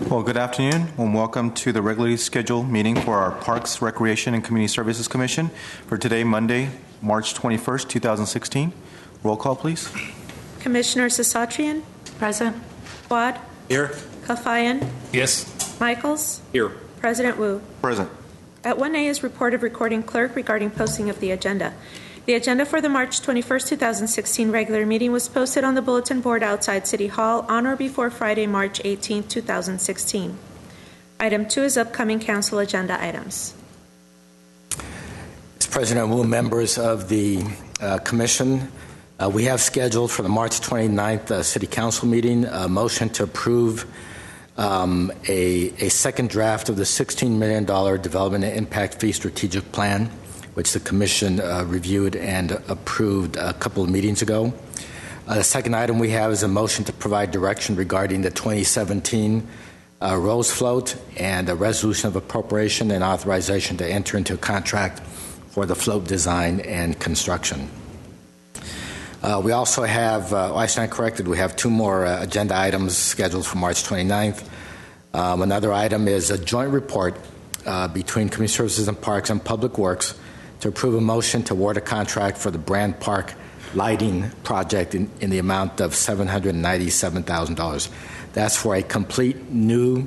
Well, good afternoon and welcome to the regularly scheduled meeting for our Parks, Recreation, and Community Services Commission for today, Monday, March 21st, 2016. Roll call, please. Commissioner Sasatrian? Present. Quad? Here. Kafayan? Yes. Michaels? Here. President Wu? Present. At 1A is report of recording clerk regarding posting of the agenda. The agenda for the March 21st, 2016 regular meeting was posted on the bulletin board outside City Hall on or before Friday, March 18, 2016. Item 2 is upcoming council agenda items. Mr. President Wu, members of the Commission, we have scheduled for the March 29th City Council meeting a motion to approve a second draft of the $16 million Development and Impact Fee Strategic Plan, which the Commission reviewed and approved a couple of meetings ago. The second item we have is a motion to provide direction regarding the 2017 Rose Float and a resolution of appropriation and authorization to enter into a contract for the float design and construction. We also have, I stand corrected, we have two more agenda items scheduled for March 29th. Another item is a joint report between Community Services and Parks and Public Works to approve a motion to award a contract for the Brand Park lighting project in the amount of $797,000. That's for a complete new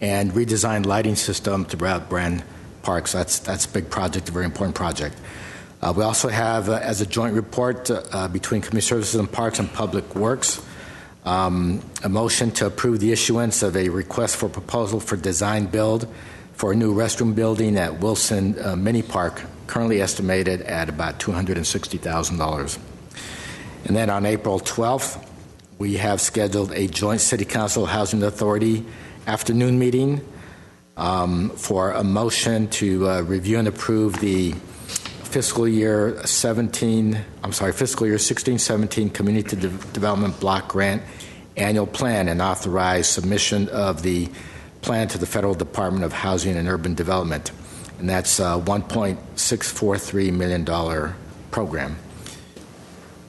and redesigned lighting system throughout Brand Park. So that's a big project, a very important project. We also have, as a joint report between Community Services and Parks and Public Works, a motion to approve the issuance of a request for proposal for design build for a new restroom building at Wilson Mini Park, currently estimated at about $260,000. And then on April 12th, we have scheduled a joint City Council Housing Authority afternoon meeting for a motion to review and approve the fiscal year 16-17 Community Development Block Grant Annual Plan and authorize submission of the plan to the Federal Department of Housing and Urban Development. And that's a $1.643 million program.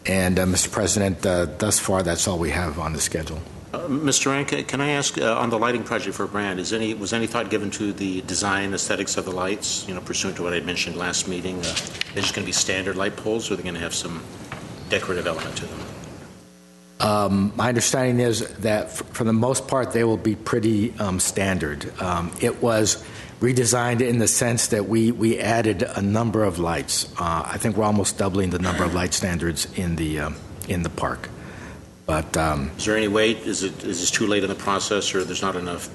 And, Mr. President, thus far, that's all we have on the schedule. Mr. Rank, can I ask, on the lighting project for Brand, was any thought given to the design aesthetics of the lights, pursuant to what I mentioned last meeting? They're just going to be standard light poles, or are they going to have some decorative element to them? My understanding is that, for the most part, they will be pretty standard. It was redesigned in the sense that we added a number of lights. I think we're almost doubling the number of light standards in the park. But is there any way? Is this too late in the process, or there's not enough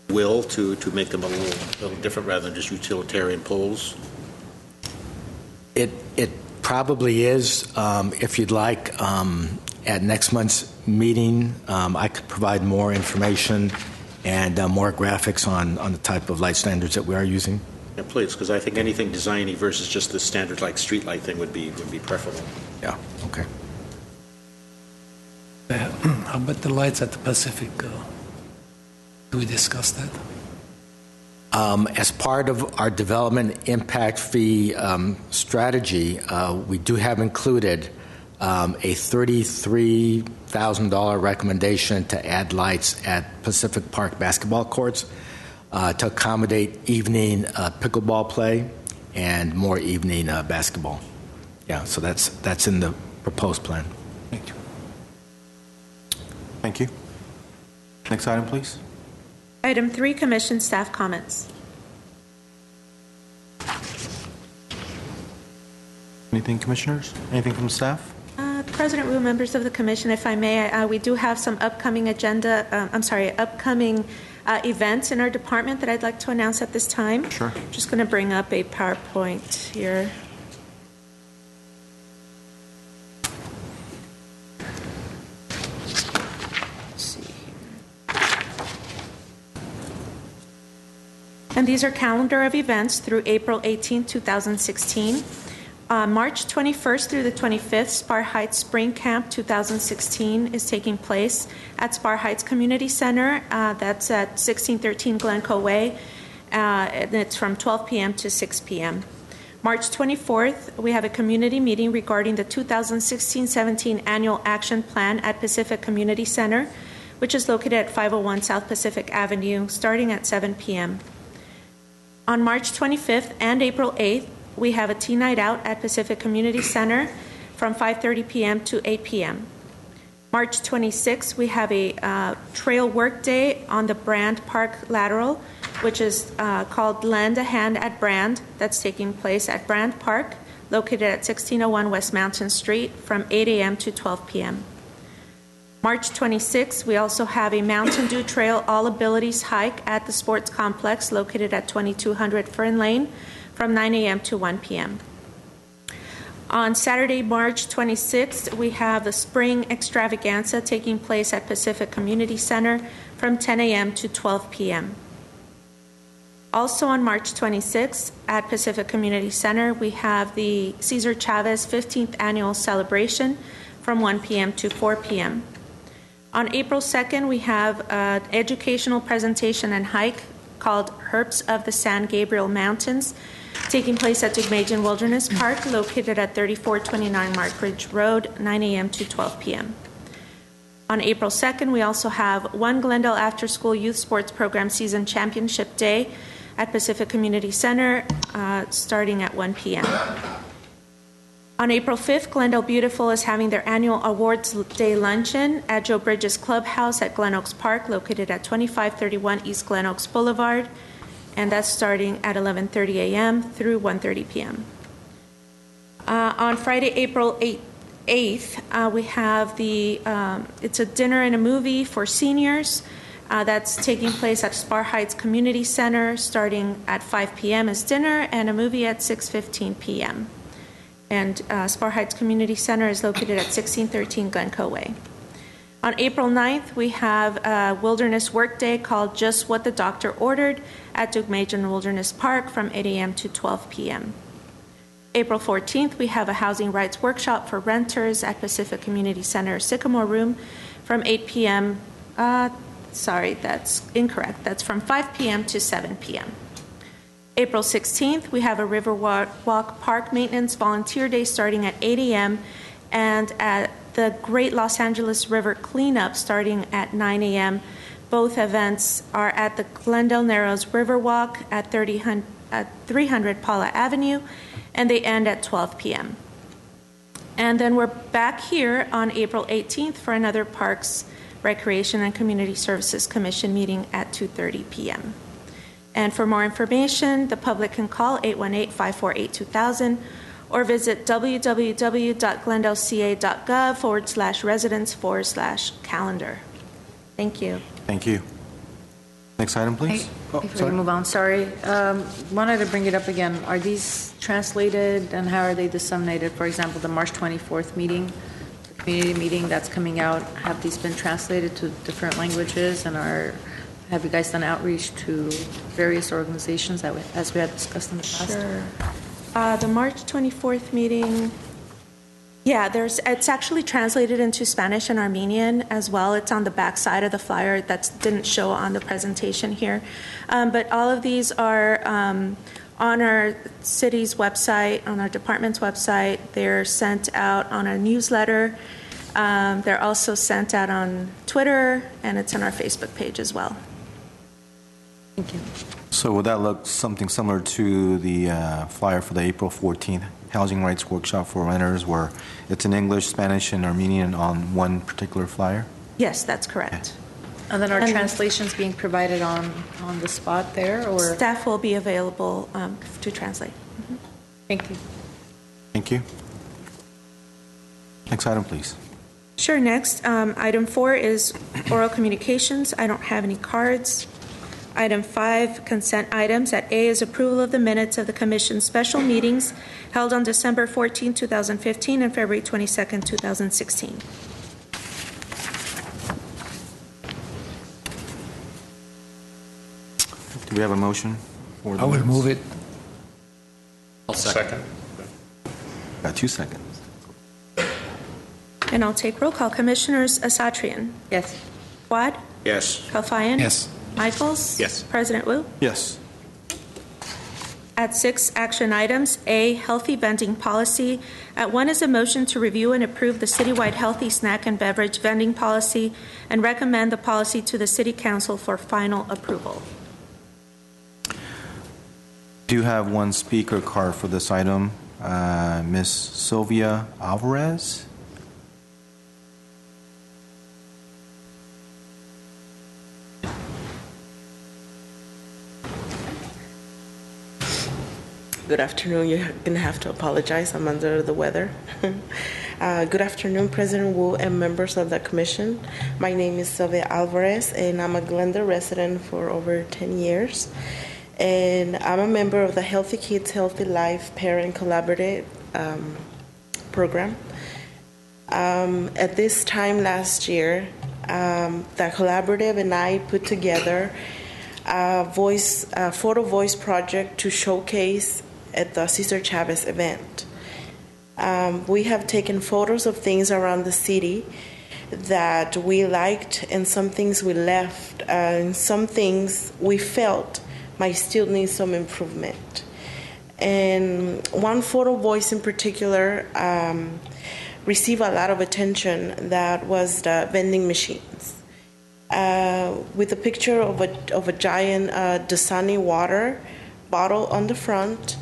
will to make them a little different rather than just utilitarian poles? It probably is. If you'd like, at next month's meeting, I could provide more information and more graphics on the type of light standards that we are using. Yeah, please, because I think anything designy versus just the standard like street light thing would be preferable. Yeah. Okay. How about the lights at the Pacific? Do we discuss that? As part of our development impact fee strategy, we do have included a $33,000 recommendation to add lights at Pacific Park basketball courts to accommodate evening pickleball play and more evening basketball. Yeah, so that's in the proposed plan. Thank you. Thank you. Next item, please. Item 3, Commission staff comments. Anything, Commissioners? Anything from staff? President Wu, members of the Commission, if I may, we do have some upcoming events in our department that I'd like to announce at this time. Sure. Just going to bring up a PowerPoint here. And these are calendar of events through April 18, 2016. March 21st through the 25th, Spar Heights Spring Camp 2016 is taking place at Spar Heights Community Center. That's at 1613 Glencoe Way, and it's from 12 p.m. to 6 p.m. March 24th, we have a community meeting regarding the 2016-17 Annual Action Plan at Pacific Community Center. which is located at 501 South Pacific Avenue, starting at 7 p.m. On March 25th and April 8th, we have a tea night out at Pacific Community Center from 5:30 p.m. to 8 p.m. March 26th, we have a trail work day on the Brand Park Lateral, which is called Lend a Hand at Brand. That's taking place at Brand Park, located at 1601 West Mountain Street from 8 a.m. to 12 p.m. March 26th, we also have a Mountain Dew Trail All Abilities hike at the Sports Complex, located at 2200 Fern Lane from 9 a.m. to 1 p.m. On Saturday, March 26th, we have the Spring Extravaganza taking place at Pacific Community Center from 10 a.m. to 12 p.m. Also on March 26th, at Pacific Community Center, we have the Cesar Chavez 15th Annual Celebration from 1 p.m. to 4 p.m. On April 2nd, we have an educational presentation and hike called Herbs of the San Gabriel Mountains, taking place at Dugmajan Wilderness Park, located at 3429 Mark Ridge Road, 9 a.m. to 12 p.m. On April 2nd, we also have one Glendale After School Youth Sports Program Season Championship Day at Pacific Community Center, starting at 1 p.m. On April 5th, Glendale Beautiful is having their annual Awards Day Luncheon at Joe Bridges Clubhouse at Glen Oaks Park, located at 2531 East Glen Oaks Boulevard, and that's starting at 11:30 a.m. through 1:30 p.m. On Friday, April 8th, we have it's a dinner and a movie for seniors. That's taking place at Spar Heights Community Center, starting at 5 p.m. as dinner, and a movie at 6:15 p.m. And Spar Heights Community Center is located at 1613 Glencoe Way. On April 9th, we have a wilderness work day called Just What the Doctor Ordered at Dugmajan Wilderness Park from 8 a.m. to 12 p.m. April 14th, we have a housing rights workshop for renters at Pacific Community Center Sycamore Room from 8 p.m. Sorry, that's incorrect. That's from 5 p.m. to 7 p.m. April 16th, we have a Riverwalk Park Maintenance Volunteer Day starting at 8 a.m. and at the Great Los Angeles River Cleanup starting at 9 a.m. Both events are at the Glendale Narrows Riverwalk at 300 Paula Avenue, and they end at 12 p.m. And then we're back here on April 18th for another Parks, Recreation, and Community Services Commission meeting at 2:30 p.m. And for more information, the public can call 818-548-2000 or visit www.glendaleca.gov/residents/calendar. Thank you. Thank you. Next item, please. Before we move on, sorry. Wanted to bring it up again. Are these translated and how are they disseminated? For example, the March 24th meeting, the community meeting that's coming out, have these been translated to different languages and have you guys done outreach to various organizations as we had discussed in the past? Sure. The March 24th meeting, yeah, it's actually translated into Spanish and Armenian as well. It's on the back side of the flyer. That didn't show on the presentation here. But all of these are on our city's website, on our department's website. They're sent out on a newsletter. They're also sent out on Twitter, and it's on our Facebook page as well. Thank you. So would that look something similar to the flyer for the April 14th Housing Rights Workshop for Renters, where it's in English, Spanish, and Armenian on one particular flyer? Yes, that's correct. Okay. And then are translations being provided on the spot there, or staff will be available to translate. Mm-hmm. Thank you. Thank you. Next item, please. Sure. Next, item 4 is oral communications. I don't have any cards. Item 5, consent items. At A is approval of the minutes of the Commission's special meetings held on December 14, 2015 and February 22, 2016. Do we have a motion? For the I will minutes? move it. I'll second. Got 2 seconds. And I'll take roll call. Commissioners Asatrian, Yes. Wad, Yes. Kalfayan, Yes. Michaels, Yes. President Wu. Yes. at 6 action items. A, healthy vending policy. At 1 is a motion to review and approve the citywide healthy snack and beverage vending policy and recommend the policy to the City Council for final approval. Do have one speaker card for this item, Ms. Sylvia Alvarez. Good afternoon. You're going to have to apologize. I'm under the weather. Good afternoon, President Wu and members of the Commission. My name is Sylvia Alvarez, and I'm a Glendale resident for over 10 years. And I'm a member of the Healthy Kids, Healthy Life Parent Collaborative program. At this time last year, the collaborative and I put together a photo voice project to showcase at the Cesar Chavez event. We have taken photos of things around the city that we liked and some things we left and some things we felt might still need some improvement. And one photo voice in particular received a lot of attention. That was the vending machines. With a picture of a giant Dasani water bottle on the front,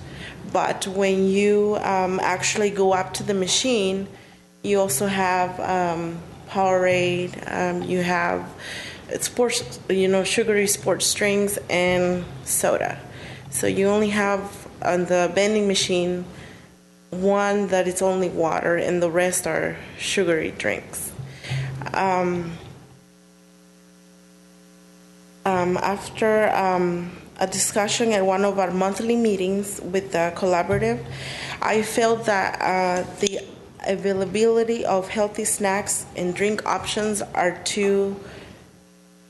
but when you actually go up to the machine, you also have Powerade, you have sports, sugary sports drinks and soda. So you only have on the vending machine one that is only water, and the rest are sugary drinks. After a discussion at one of our monthly meetings with the collaborative, I felt that the availability of healthy snacks and drink options are too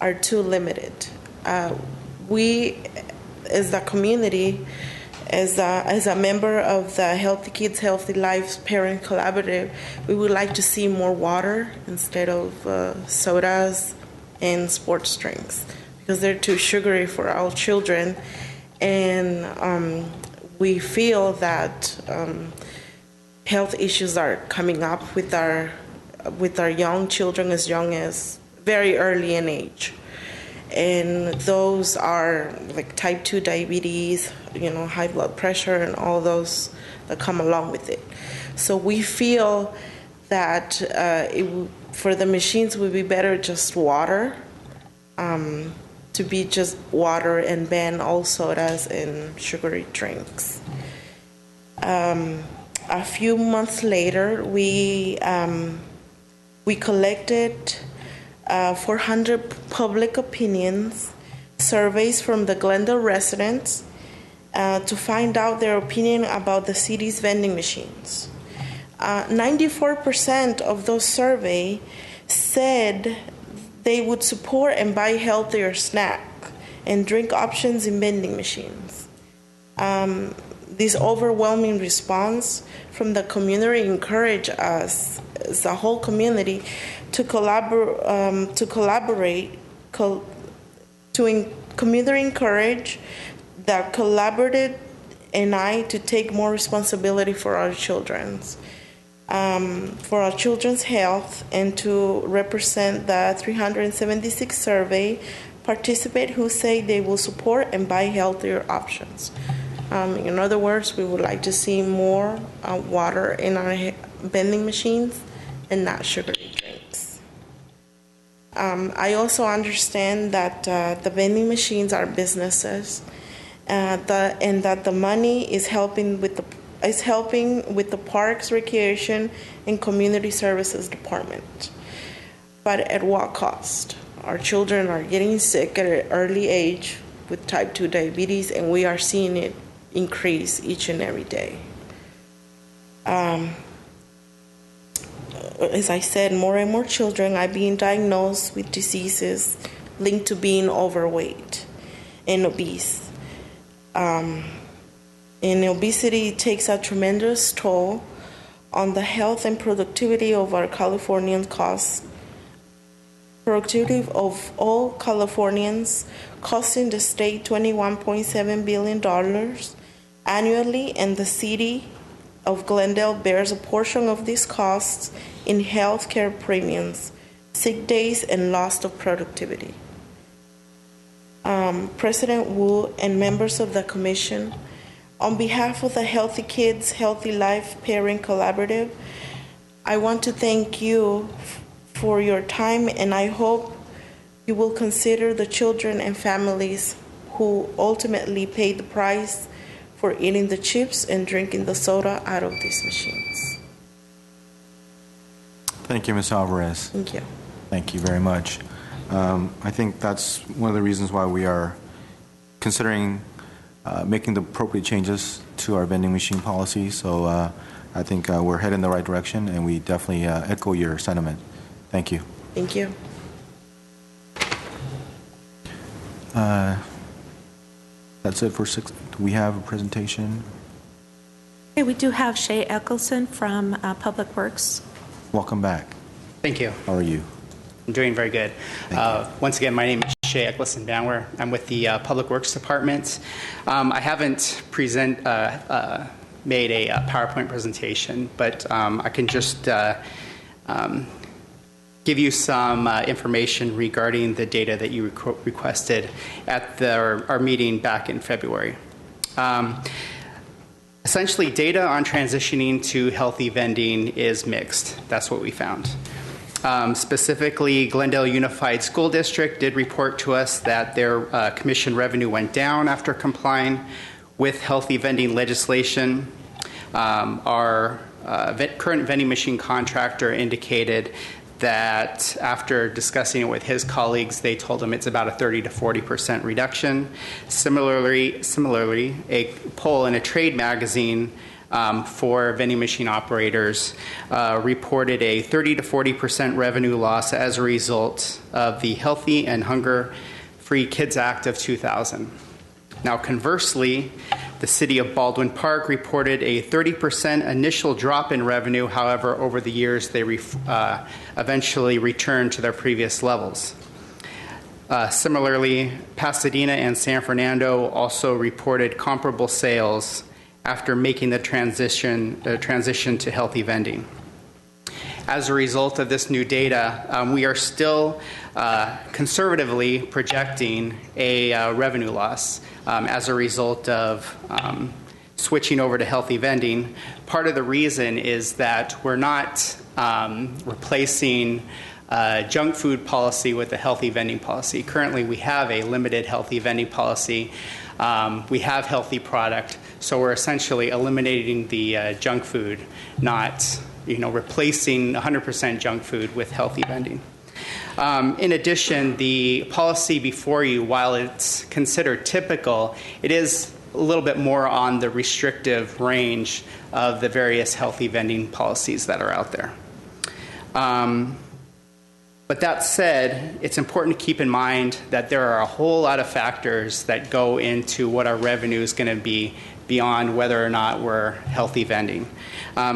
limited. We, as the community, as a member of the Healthy Kids, Healthy Lives Parent Collaborative, we would like to see more water instead of sodas and sports drinks, because they're too sugary for our children, and we feel that health issues are coming up with our young children as young as very early in age, and those are like type 2 diabetes, high blood pressure, and all those that come along with it. So we feel that for the machines would be better just water. To be just water and ban all sodas and sugary drinks. A few months later, we collected 400 public opinions surveys from the Glendale residents to find out their opinion about the city's vending machines. 94% of those surveyed said they would support and buy healthier snack and drink options in vending machines. This overwhelming response from the community encouraged us, as a whole community, to community encourage the collaborative and I to take more responsibility for our children's health, and to represent the 376 survey participants who say they will support and buy healthier options. In other words, we would like to see more water in our vending machines and not sugary drinks. I also understand that the vending machines are businesses, and that the money is helping with the Parks, Recreation, and Community Services Department. But at what cost? Our children are getting sick at an early age with type 2 diabetes, and we are seeing it increase each and every day. As I said, more and more children are being diagnosed with diseases linked to being overweight and obese. And obesity takes a tremendous toll on the health and productivity of our Californian productivity of all Californians, costing the state $21.7 billion annually, and the city of Glendale bears a portion of these costs in health care premiums, sick days, and loss of productivity. President Wu and members of the Commission, on behalf of the Healthy Kids, Healthy Life Parent Collaborative, I want to thank you for your time, and I hope you will consider the children and families who ultimately pay the price for eating the chips and drinking the soda out of these machines. Thank you, Ms. Alvarez. Thank you. Thank you very much. I think that's one of the reasons why we are considering making the appropriate changes to our vending machine policy. So I think we're headed in the right direction, and we definitely echo your sentiment. Thank you. Thank you. That's it for 6. Do we have a presentation? Okay, we do have Shay Eccleston from Public Works. Welcome back. Thank you. How are you? I'm doing very good. Once again, my name is Shay Eccleston Banwer. I'm with the Public Works Department. I haven't made a PowerPoint presentation, but I can just give you some information regarding the data that you requested at our meeting back in February. Essentially, data on transitioning to healthy vending is mixed. That's what we found. Specifically, Glendale Unified School District did report to us that their commission revenue went down after complying with healthy vending legislation. Our current vending machine contractor indicated that after discussing it with his colleagues, they told him it's about a 30 to 40% reduction. Similarly, a poll in a trade magazine for vending machine operators reported a 30 to 40% revenue loss as a result of the Healthy and Hunger-Free Kids Act of 2000. Now, conversely, the city of Baldwin Park reported a 30% initial drop in revenue. However, over the years, they eventually returned to their previous levels. Similarly, Pasadena and San Fernando also reported comparable sales after making the transition to healthy vending. As a result of this new data, we are still conservatively projecting a revenue loss as a result of switching over to healthy vending. Part of the reason is that we're not replacing junk food policy with a healthy vending policy. Currently, we have a limited healthy vending policy. We have healthy product, so we're essentially eliminating the junk food, not replacing 100% junk food with healthy vending. In addition, the policy before you, while it's considered typical, it is a little bit more on the restrictive range of the various healthy vending policies that are out there. But that said, it's important to keep in mind that there are a whole lot of factors that go into what our revenue is going to be beyond whether or not we're healthy vending.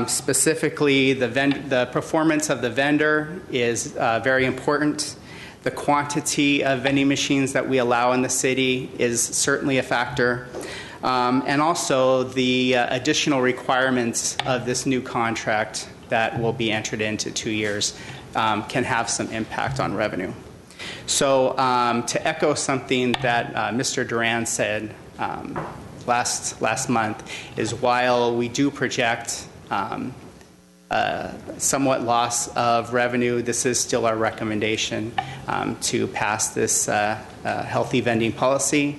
Specifically, the performance of the vendor is very important. The quantity of vending machines that we allow in the city is certainly a factor. And also the additional requirements of this new contract that will be entered into 2 years can have some impact on revenue. So to echo something that Mr. Duran said last month is while we do project somewhat loss of revenue, this is still our recommendation to pass this healthy vending policy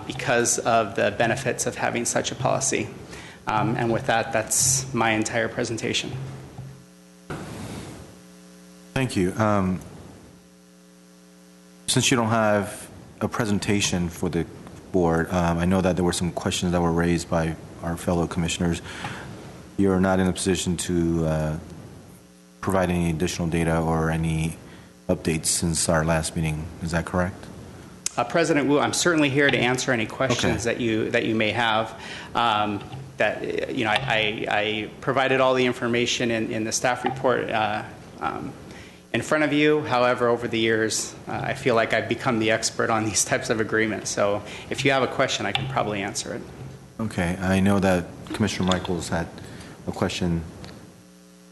because of the benefits of having such a policy. And with that, that's my entire presentation. Thank you. Since you don't have a presentation for the board, I know that there were some questions that were raised by our fellow commissioners. You're not in a position to provide any additional data or any updates since our last meeting. Is that correct? President Wu, I'm certainly here to answer any questions that you may have. I provided all the information in the staff report in front of you. However, over the years, I feel like I've become the expert on these types of agreements. So if you have a question, I can probably answer it. Okay, I know that Commissioner Michaels had a question.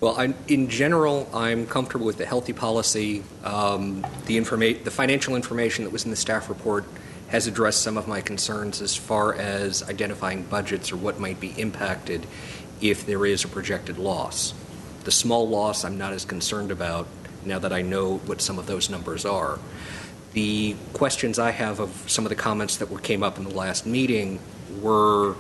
Well, in general, I'm comfortable with the healthy policy. The financial information that was in the staff report has addressed some of my concerns as far as identifying budgets or what might be impacted if there is a projected loss. The small loss I'm not as concerned about now that I know what some of those numbers are. The questions I have of some of the comments that came up in the last meeting were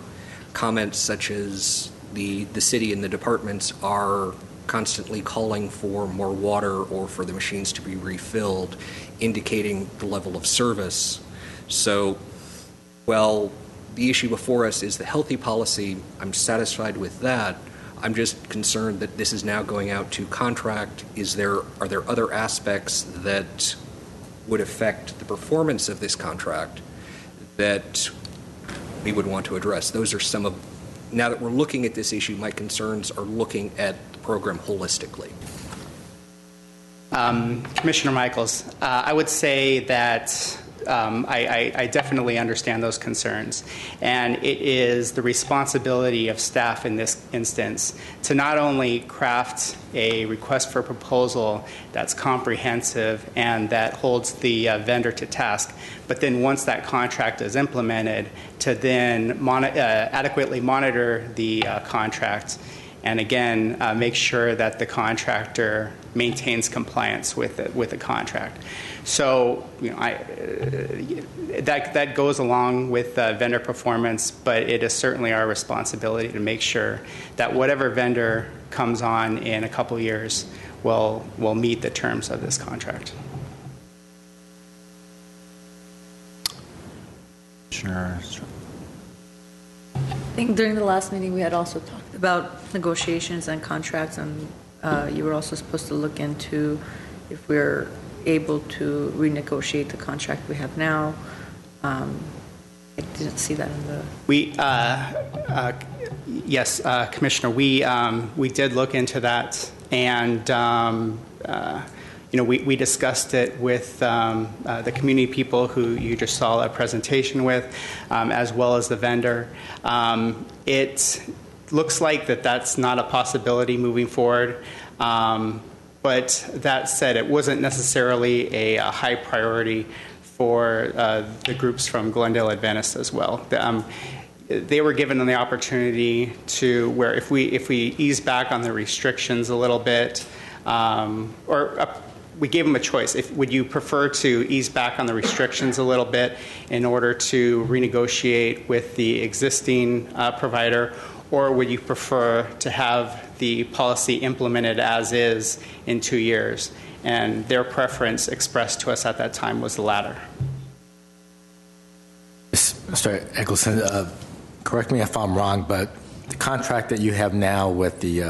comments such as the city and the departments are constantly calling for more water or for the machines to be refilled, indicating the level of service. So, well, the issue before us is the healthy policy. I'm satisfied with that. I'm just concerned that this is now going out to contract. Are there other aspects that would affect the performance of this contract that we would want to address? Those are some of, now that we're looking at this issue, my concerns are looking at the program holistically. Commissioner Michaels, I would say that I definitely understand those concerns, and it is the responsibility of staff in this instance to not only craft a request for proposal that's comprehensive and that holds the vendor to task, but then once that contract is implemented, to then adequately monitor the contract, and again make sure that the contractor maintains compliance with the contract. So, that goes along with vendor performance, but it is certainly our responsibility to make sure that whatever vendor comes on in a couple years will meet the terms of this contract. Sure. I think during the last meeting we had also talked about negotiations and contracts, and you were also supposed to look into if we're able to renegotiate the contract we have now. I didn't see that in the... Yes, Commissioner, we did look into that, and we discussed it with the community people who you just saw a presentation with, as well as the vendor. It looks like that's not a possibility moving forward. But that said, it wasn't necessarily a high priority for the groups from Glendale Adventist as well. They were given the opportunity to where if we ease back on the restrictions a little bit, we gave them a choice. Would you prefer to ease back on the restrictions a little bit in order to renegotiate with the existing provider, or would you prefer to have the policy implemented as is in 2 years? And their preference expressed to us at that time was the latter. Mr. Eggleston, correct me if I'm wrong, but the contract that you have now with the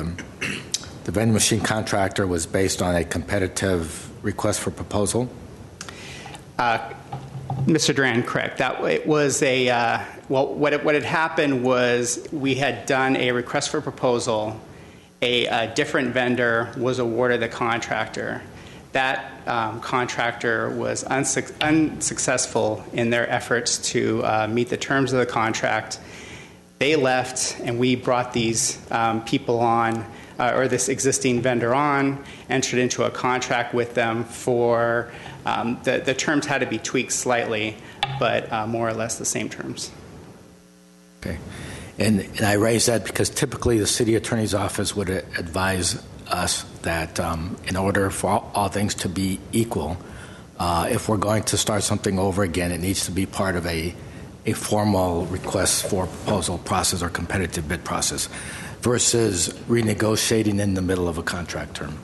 vending machine contractor was based on a competitive request for proposal? Mr. Duran, correct. That it was a what had happened was we had done a request for proposal. A different vendor was awarded the contractor. That contractor was unsuccessful in their efforts to meet the terms of the contract. They left, and we brought these people on, or this existing vendor on, entered into a contract with them for, the terms had to be tweaked slightly, but more or less the same terms. Okay. And I raise that because typically the city attorney's office would advise us that in order for all things to be equal, if we're going to start something over again, it needs to be part of a formal request for proposal process or competitive bid process versus renegotiating in the middle of a contract term.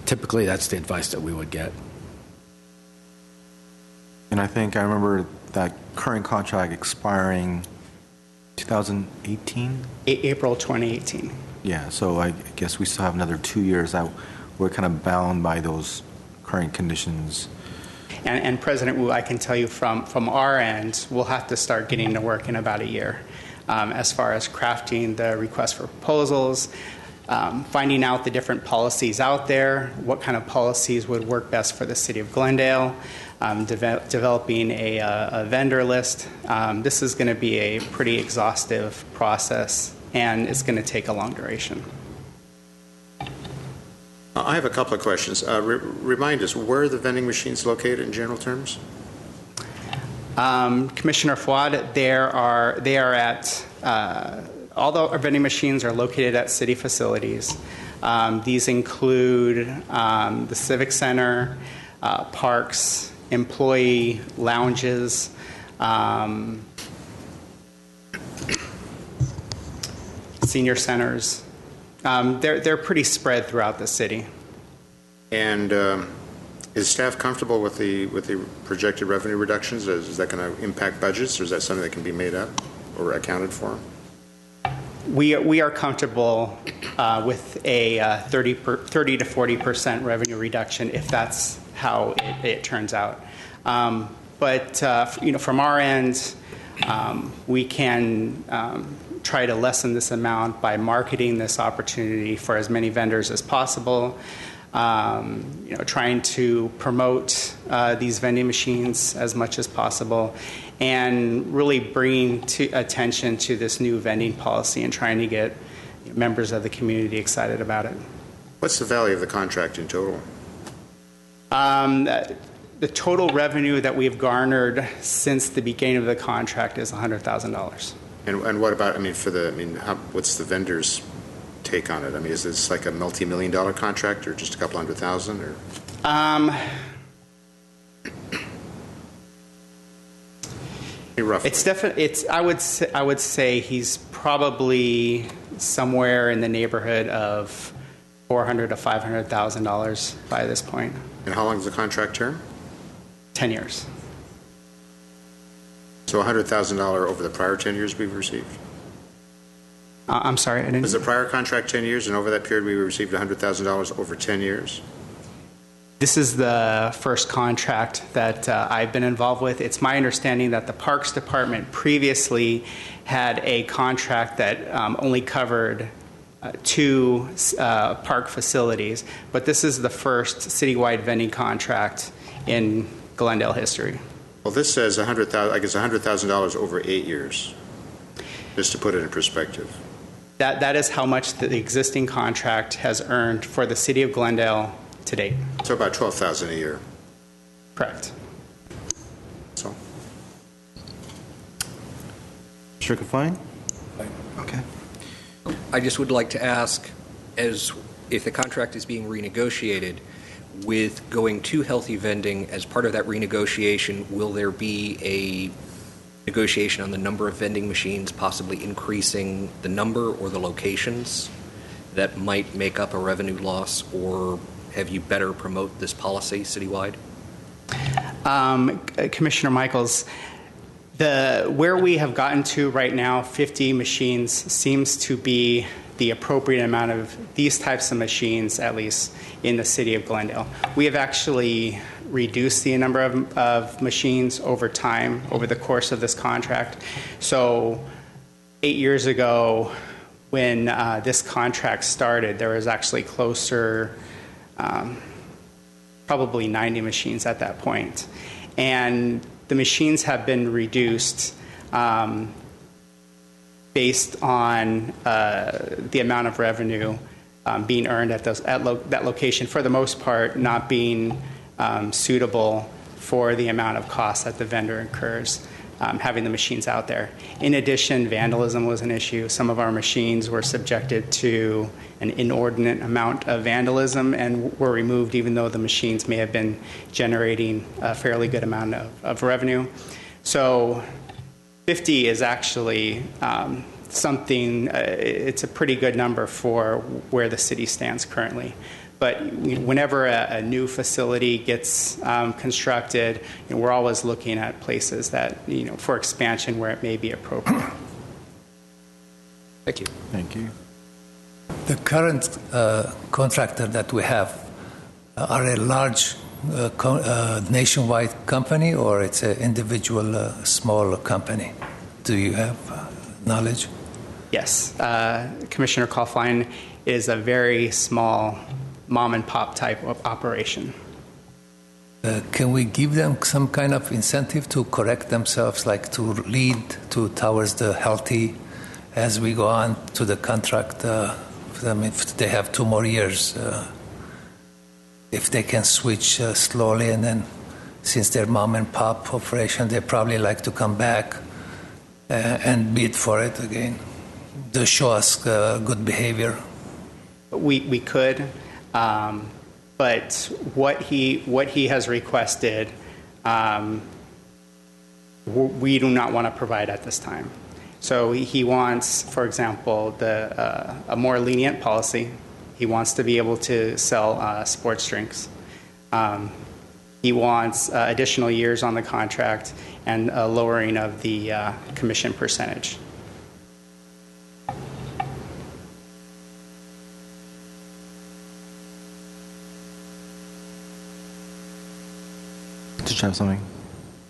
Typically, that's the advice that we would get. And I think I remember that current contract expiring 2018? April 2018. Yeah, so I guess we still have another 2 years that we're kind of bound by those current conditions. And President Wu, I can tell you from our end, we'll have to start getting to work in about a year as far as crafting the request for proposals, finding out the different policies out there, what kind of policies would work best for the city of Glendale, developing a vendor list. This is going to be a pretty exhaustive process, and it's going to take a long duration. I have a couple of questions. Remind us, where are the vending machines located in general terms? Commissioner Fuad, they are at, all the vending machines are located at city facilities. These include the Civic Center, parks, employee lounges, senior centers. They're pretty spread throughout the city. And is staff comfortable with the projected revenue reductions? Is that going to impact budgets, or is that something that can be made up or accounted for? We are comfortable with a 30 to 40% revenue reduction if that's how it turns out. But from our end, we can try to lessen this amount by marketing this opportunity for as many vendors as possible. Trying to promote these vending machines as much as possible, and really bringing attention to this new vending policy and trying to get members of the community excited about it. What's the value of the contract in total? The total revenue that we've garnered since the beginning of the contract is $100,000. And what about, what's the vendor's take on it? Is this like a multi-million-dollar contract, or just a couple $100,000, or? Roughly. It's definitely. I would say he's probably somewhere in the neighborhood of $400,000 to $500,000 by this point. And how long is the contract term? 10 years. So $100,000 over the prior 10 years we've received? I'm sorry, I didn't. Was the prior contract 10 years, and over that period we received $100,000 over 10 years? This is the first contract that I've been involved with. It's my understanding that the Parks Department previously had a contract that only covered 2 park facilities, but this is the first citywide vending contract in Glendale history. Well, this says $100,000 over 8 years, just to put it in perspective. That is how much the existing contract has earned for the city of Glendale to date. So about $12,000 a year. Correct. So. Mr. Kafine? Okay. I just would like to ask, as if the contract is being renegotiated, with going to healthy vending, as part of that renegotiation, will there be a negotiation on the number of vending machines, possibly increasing the number or the locations that might make up a revenue loss, or have you better promote this policy citywide? Commissioner Michaels, where we have gotten to right now, 50 machines seems to be the appropriate amount of these types of machines, at least in the city of Glendale. We have actually reduced the number of machines over time, over the course of this contract. So 8 years ago, when this contract started, there was actually closer, probably 90 machines at that point. And the machines have been reduced based on the amount of revenue being earned at that location, for the most part not being suitable for the amount of cost that the vendor incurs having the machines out there. In addition, vandalism was an issue. Some of our machines were subjected to an inordinate amount of vandalism and were removed, even though the machines may have been generating a fairly good amount of revenue. So 50 is actually something, it's a pretty good number for where the city stands currently. But whenever a new facility gets constructed, we're always looking at places that, for expansion where it may be appropriate. Thank you. Thank you. The current contractor that we have are a large nationwide company, or it's an individual small company? Do you have knowledge? Yes, Commissioner Kauflein, it is a very small mom and pop type of operation. Can we give them some kind of incentive to correct themselves, like to lead towards the healthy as we go on to the contract? If they have 2 more years, if they can switch slowly, and then since they're mom and pop operation, they probably like to come back and bid for it again to show us good behavior. We could. But what he has requested, we do not want to provide at this time. So he wants, for example, a more lenient policy. He wants to be able to sell sports drinks. He wants additional years on the contract and a lowering of the commission percentage. Did you have something?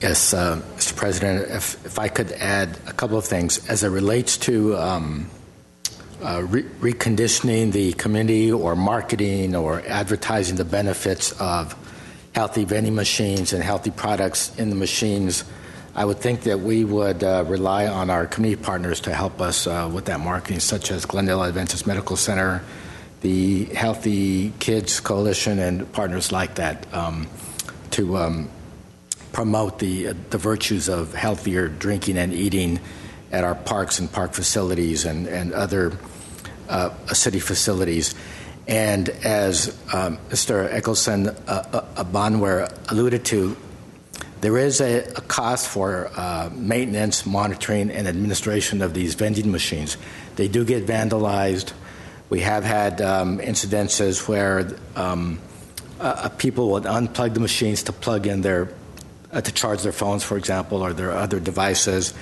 Yes, Mr. President, if I could add a couple of things. As it relates to reconditioning the community or marketing or advertising the benefits of healthy vending machines and healthy products in the machines, I would think that we would rely on our community partners to help us with that marketing, such as Glendale Adventist Medical Center, the Healthy Kids Coalition, and partners like that to promote the virtues of healthier drinking and eating at our parks and park facilities and other city facilities. And as Mr. Eccleston Bonware alluded to, there is a cost for maintenance, monitoring, and administration of these vending machines. They do get vandalized. We have had incidences where people would unplug the machines to plug in to charge their phones, for example, or their other devices.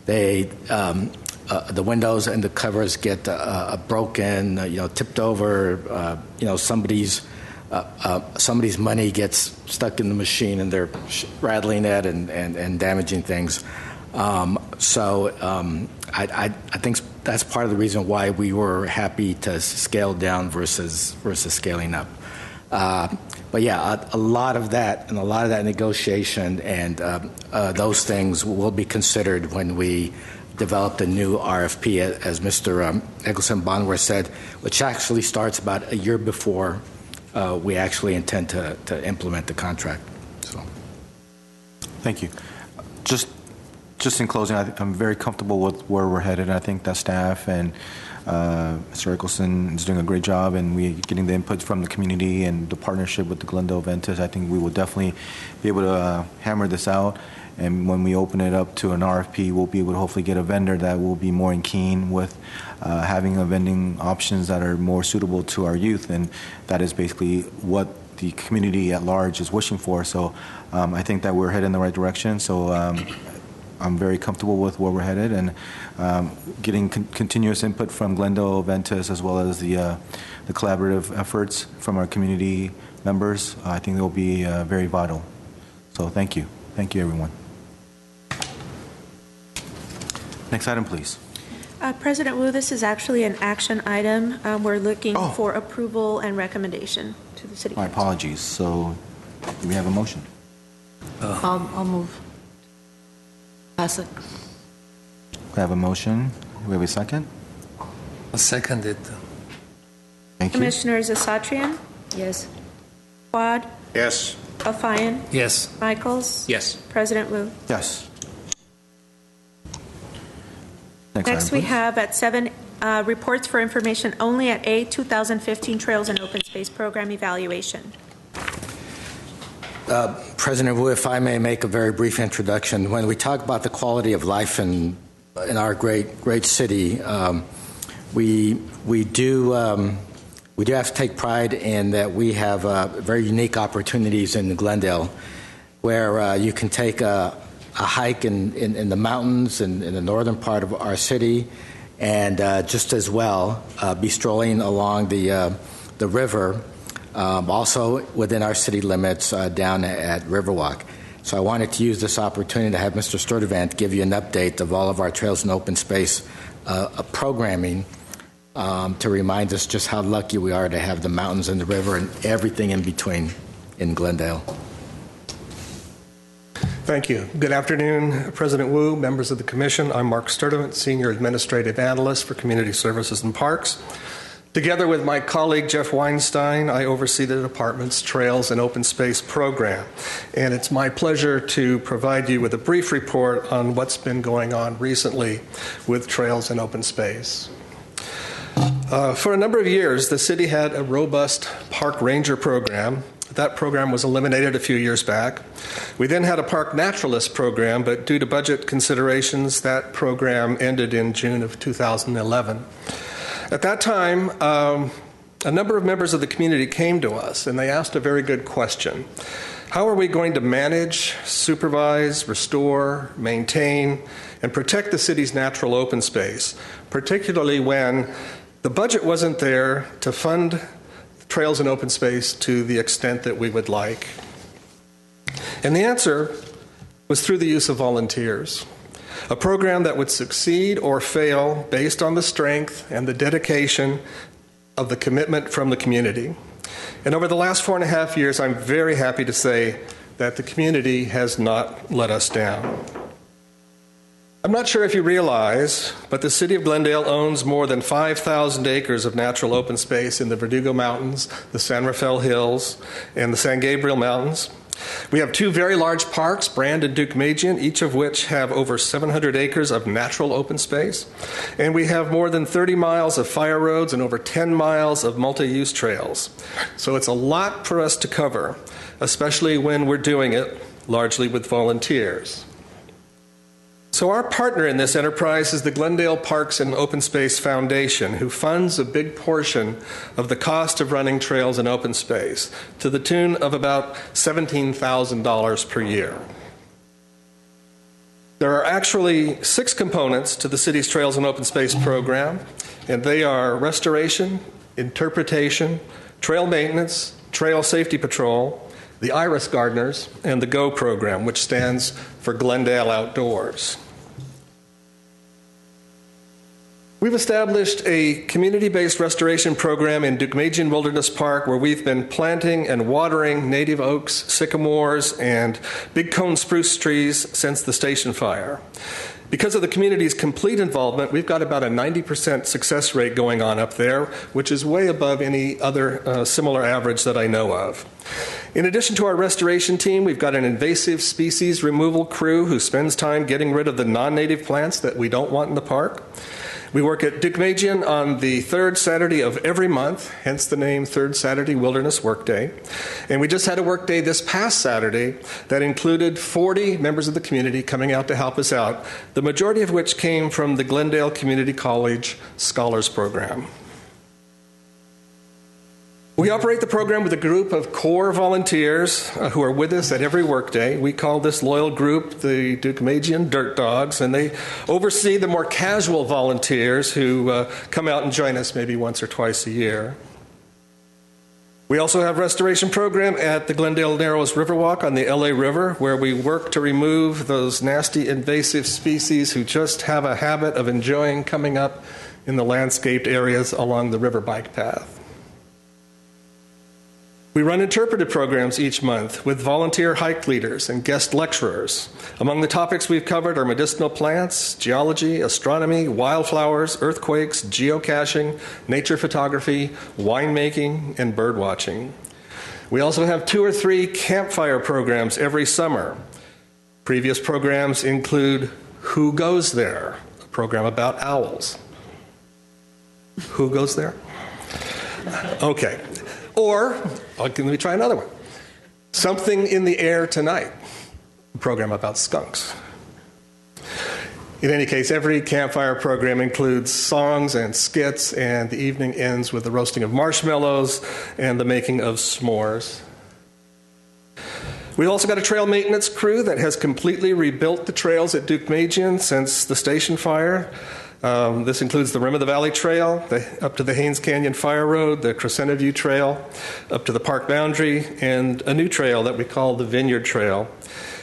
The windows and the covers get broken, tipped over. Somebody's money gets stuck in the machine, and they're rattling it and damaging things. I think that's part of the reason why we were happy to scale down versus scaling up. But yeah, a lot of that negotiation and those things will be considered when we develop the new RFP, as Mr. Eccleston Bonware said, which actually starts about a year before we actually intend to implement the contract. So, Thank you. Just in closing, I'm very comfortable with where we're headed. I think that staff and Mr. Eccleston is doing a great job, and we're getting the input from the community and the partnership with the Glendale Adventist. I think we will definitely be able to hammer this out. And when we open it up to an RFP, we'll be able to hopefully get a vendor that will be more in keen with having a vending options that are more suitable to our youth. And that is basically what the community at large is wishing for. So I think that we're headed in the right direction. So I'm very comfortable with where we're headed, and getting continuous input from Glendale Adventist as well as the collaborative efforts from our community members. I think they'll be very vital. So thank you. Thank you, everyone. Next item, please. President Wu, this is actually an action item. We're looking for approval and recommendation to the City My Council. apologies. So do we have a motion? I'll move. Pass it. We have a motion. Do we have a second? I'll second it. Thank you. Commissioners Asatrian, Yes. Quad, Yes. Alfian, Yes. Michaels. Yes. President Wu. Yes. Next, item, we please. have at 7, reports for information only at A, 2015 Trails and Open Space Program Evaluation. President Wu, if I may make a very brief introduction. When we talk about the quality of life in our great city, we do have to take pride in that we have very unique opportunities in Glendale, where you can take a hike in the mountains in the northern part of our city, and just as well be strolling along the river. Also within our city limits down at Riverwalk. So I wanted to use this opportunity to have Mr. Sturdivant give you an update of all of our trails and open space programming. to remind us just how lucky we are to have the mountains and the river and everything in between in Glendale. Thank you. Good afternoon, President Wu, members of the Commission. I'm Mark Sturdivant, Senior Administrative Analyst for Community Services and Parks. Together with my colleague Jeff Weinstein, I oversee the department's Trails and Open Space program. And it's my pleasure to provide you with a brief report on what's been going on recently with Trails and Open Space. For a number of years, the city had a robust park ranger program. That program was eliminated a few years back. We then had a park naturalist program, but due to budget considerations, that program ended in June of 2011. At that time, a number of members of the community came to us, and they asked a very good question. How are we going to manage, supervise, restore, maintain, and protect the city's natural open space, particularly when the budget wasn't there to fund trails and open space to the extent that we would like? And the answer was through the use of volunteers, a program that would succeed or fail based on the strength and the dedication of the commitment from the community. And over the last 4.5 years, I'm very happy to say that the community has not let us down. I'm not sure if you realize, but the city of Glendale owns more than 5,000 acres of natural open space in the Verdugo Mountains, the San Rafael Hills, and the San Gabriel Mountains. We have 2 very large parks, Brand and Duke Magian, each of which have over 700 acres of natural open space. And we have more than 30 miles of fire roads and over 10 miles of multi-use trails. So it's a lot for us to cover, especially when we're doing it largely with volunteers. So our partner in this enterprise is the Glendale Parks and Open Space Foundation, who funds a big portion of the cost of running trails and open space, to the tune of about $17,000 per year. There are actually 6 components to the city's Trails and Open Space program, and they are restoration, interpretation, trail maintenance, trail safety patrol, the Iris Gardeners, and the GO program, which stands for Glendale Outdoors. We've established a community-based restoration program in Duke Magian Wilderness Park where we've been planting and watering native oaks, sycamores, and big cone spruce trees since the station fire. Because of the community's complete involvement, we've got about a 90% success rate going on up there, which is way above any other similar average that I know of. In addition to our restoration team, we've got an invasive species removal crew who spends time getting rid of the non-native plants that we don't want in the park. We work at Duke Magian on the 3rd Saturday of every month, hence the name 3rd Saturday Wilderness Workday. And we just had a workday this past Saturday that included 40 members of the community coming out to help us out, the majority of which came from the Glendale Community College Scholars Program. We operate the program with a group of core volunteers who are with us at every workday. We call this loyal group the Duke Magian Dirt Dogs, and they oversee the more casual volunteers who come out and join us maybe once or twice a year. We also have a restoration program at the Glendale Narrows Riverwalk on the LA River, where we work to remove those nasty invasive species who just have a habit of enjoying coming up in the landscaped areas along the river bike path. We run interpretive programs each month with volunteer hike leaders and guest lecturers. Among the topics we've covered are medicinal plants, geology, astronomy, wildflowers, earthquakes, geocaching, nature photography, winemaking, and bird watching. We also have 2 or 3 campfire programs every summer. Previous programs include Who Goes There?, a program about owls. Who goes there? Okay. Or, let me try another one. Something in the Air Tonight, a program about skunks. In any case, every campfire program includes songs and skits, and the evening ends with the roasting of marshmallows and the making of s'mores. We've also got a trail maintenance crew that has completely rebuilt the trails at Duke Magian since the station fire. This includes the Rim of the Valley Trail, up to the Haynes Canyon Fire Road, the Crescenta View Trail, up to the park boundary, and a new trail that we call the Vineyard Trail.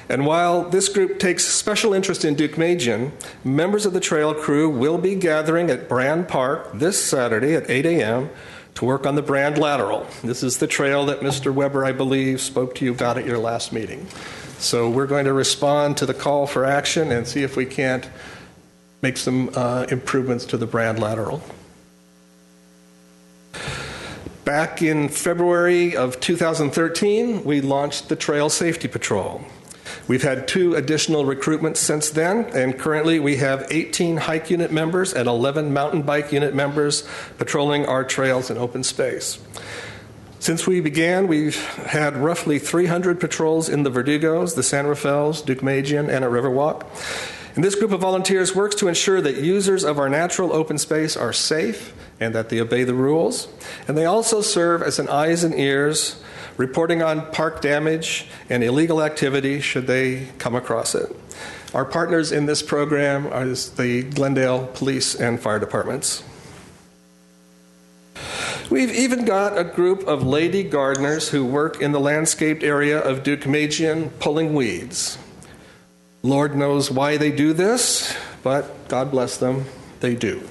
And while this group takes special interest in Deukmejian, members of the trail crew will be gathering at Brand Park this Saturday at 8 a.m. to work on the Brand Lateral. This is the trail that Mr. Weber, I believe, spoke to you about at your last meeting. So we're going to respond to the call for action and see if we can't make some improvements to the Brand Lateral. Back in February of 2013, we launched the Trail Safety Patrol. We've had 2 additional recruitments since then, and currently we have 18 hike unit members and 11 mountain bike unit members patrolling our trails in open space. Since we began, we've had roughly 300 patrols in the Verdugos, the San Rafaels, Deukmejian, and at Riverwalk. And this group of volunteers works to ensure that users of our natural open space are safe and that they obey the rules. And they also serve as an eyes and ears, reporting on park damage and illegal activity should they come across it. Our partners in this program are the Glendale Police and Fire Departments. We've even got a group of lady gardeners who work in the landscaped area of Deukmejian pulling weeds. Lord knows why they do this, but God bless them, they do.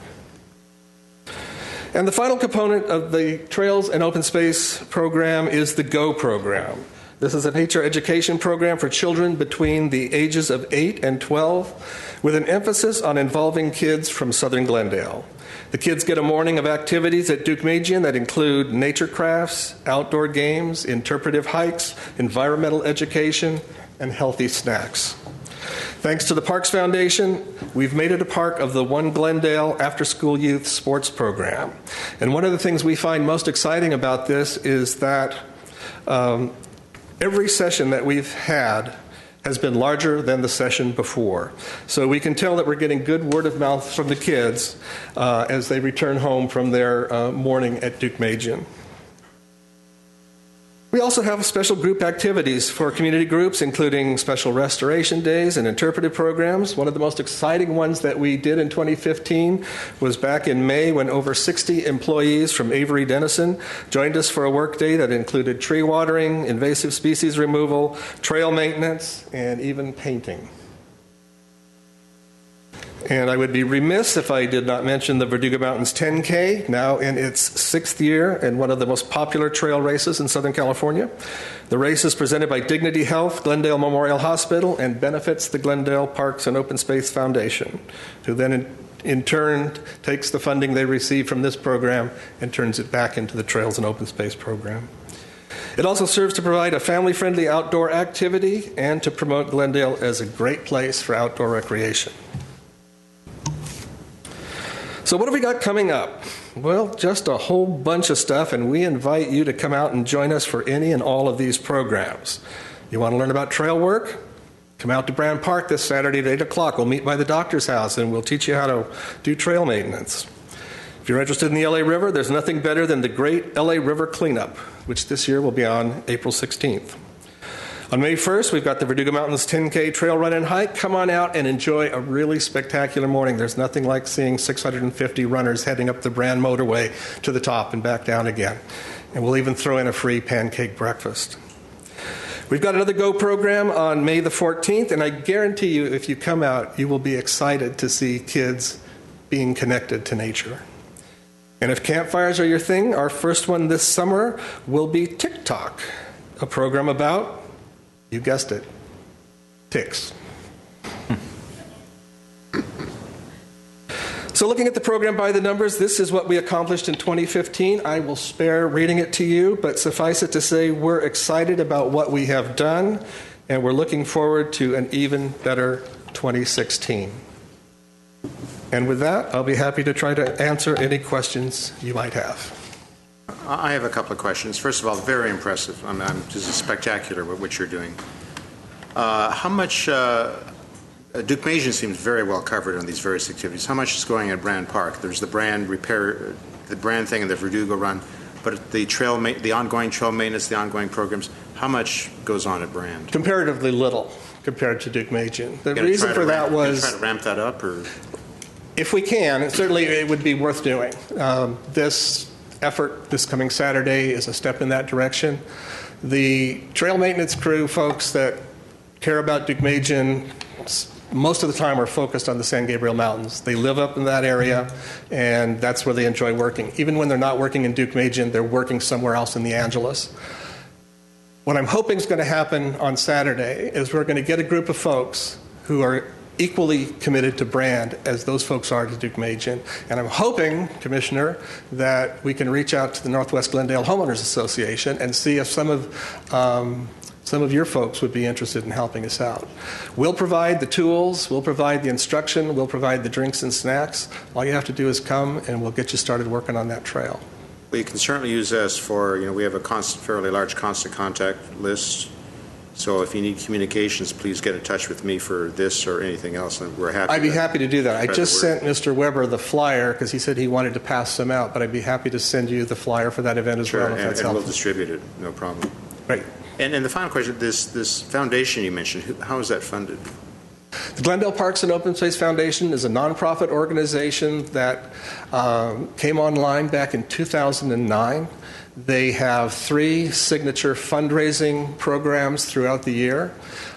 And the final component of the Trails and Open Space program is the GO program. This is a nature education program for children between the ages of 8 and 12, with an emphasis on involving kids from southern Glendale. The kids get a morning of activities at Deukmejian that include nature crafts, outdoor games, interpretive hikes, environmental education, and healthy snacks. Thanks to the Parks Foundation, we've made it a part of the One Glendale After-School Youth Sports Program. And one of the things we find most exciting about this is that every session that we've had has been larger than the session before. So we can tell that we're getting good word of mouth from the kids as they return home from their morning at Deukmejian. We also have special group activities for community groups, including special restoration days and interpretive programs. One of the most exciting ones that we did in 2015 was back in May when over 60 employees from Avery Dennison joined us for a work day that included tree watering, invasive species removal, trail maintenance, and even painting. And I would be remiss if I did not mention the Verdugo Mountains 10K, now in its 6th year and one of the most popular trail races in Southern California. The race is presented by Dignity Health, Glendale Memorial Hospital, and benefits the Glendale Parks and Open Space Foundation, who then in turn takes the funding they receive from this program and turns it back into the Trails and Open Space program. It also serves to provide a family-friendly outdoor activity and to promote Glendale as a great place for outdoor recreation. So what have we got coming up? Well, just a whole bunch of stuff, and we invite you to come out and join us for any and all of these programs. You want to learn about trail work? Come out to Brand Park this Saturday at 8 o'clock. We'll meet by the doctor's house, and we'll teach you how to do trail maintenance. If you're interested in the LA River, there's nothing better than the Great LA River Cleanup, which this year will be on April 16th. On May 1st, we've got the Verdugo Mountains 10K trail run and hike. Come on out and enjoy a really spectacular morning. There's nothing like seeing 650 runners heading up the Brand motorway to the top and back down again. And we'll even throw in a free pancake breakfast. We've got another GO program on May the 14th, and I guarantee you, if you come out, you will be excited to see kids being connected to nature. And if campfires are your thing, our first one this summer will be TikTok, a program about, you guessed it, ticks. So looking at the program by the numbers, this is what we accomplished in 2015. I will spare reading it to you, but suffice it to say we're excited about what we have done, and we're looking forward to an even better 2016. And with that, I'll be happy to try to answer any questions you might have. I have a couple of questions. First of all, very impressive. This is spectacular what you're doing. How much, Deukmejian seems very well covered on these various activities. How much is going at Brand Park? There's the Brand repair, the Brand thing and the Verdugo run, but the ongoing trail maintenance, the ongoing programs, how much goes on at Brand? Comparatively little compared to Deukmejian. The reason for that was... Try to ramp that up, or... If we can, certainly it would be worth doing. This effort this coming Saturday is a step in that direction. The trail maintenance crew folks that care about Duke-Majan most of the time are focused on the San Gabriel Mountains. They live up in that area, and that's where they enjoy working. Even when they're not working in Duke-Majan, they're working somewhere else in the Angeles. What I'm hoping is going to happen on Saturday is we're going to get a group of folks who are equally committed to brand as those folks are to Duke-Majan. And I'm hoping, Commissioner, that we can reach out to the Northwest Glendale Homeowners Association and see if some of your folks would be interested in helping us out. We'll provide the tools, we'll provide the instruction, we'll provide the drinks and snacks. All you have to do is come, and we'll get you started working on that trail. Well, you can certainly use us for, we have a fairly large constant contact list. So if you need communications, please get in touch with me for this or anything else, and we're happy. I'd be happy to do that. I just sent Mr. Weber the flyer because he said he wanted to pass some out, but I'd be happy to send you the flyer for that event as sure, well. If that's and helpful. we'll distribute it, no problem. Great. And the final question, this foundation you mentioned, how is that funded? The Glendale Parks and Open Space Foundation is a nonprofit organization that came online back in 2009. They have 3 signature fundraising programs throughout the year.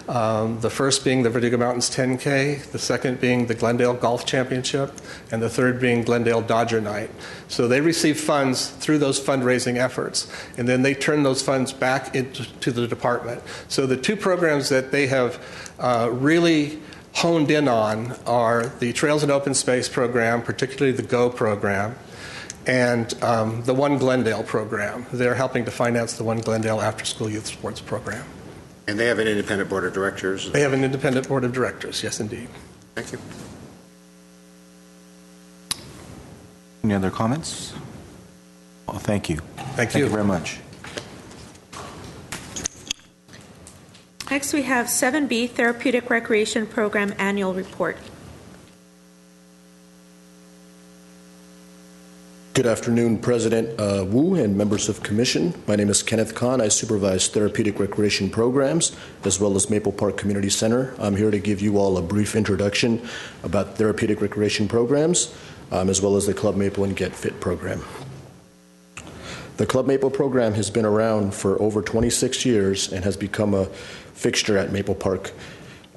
The first being the Verdugo Mountains 10K, the second being the Glendale Golf Championship, and the third being Glendale Dodger Night. So they receive funds through those fundraising efforts, and then they turn those funds back into the department. So the 2 programs that they have really honed in on are the Trails and Open Space program, particularly the GO program, and the One Glendale program. They're helping to finance the One Glendale after-school youth sports program. And they have an independent board of directors? They have an independent board of directors, yes, indeed. Thank you. Any other comments? Well, thank you. Thank you very much. Next, we have 7B, Therapeutic Recreation Program Annual Report. Good afternoon, President Wu and members of Commission. My name is Kenneth Kahn. I supervise therapeutic recreation programs as well as Maple Park Community Center. I'm here to give you all a brief introduction about therapeutic recreation programs as well as the Club Maple and Get Fit program. The Club Maple program has been around for over 26 years and has become a fixture at Maple Park.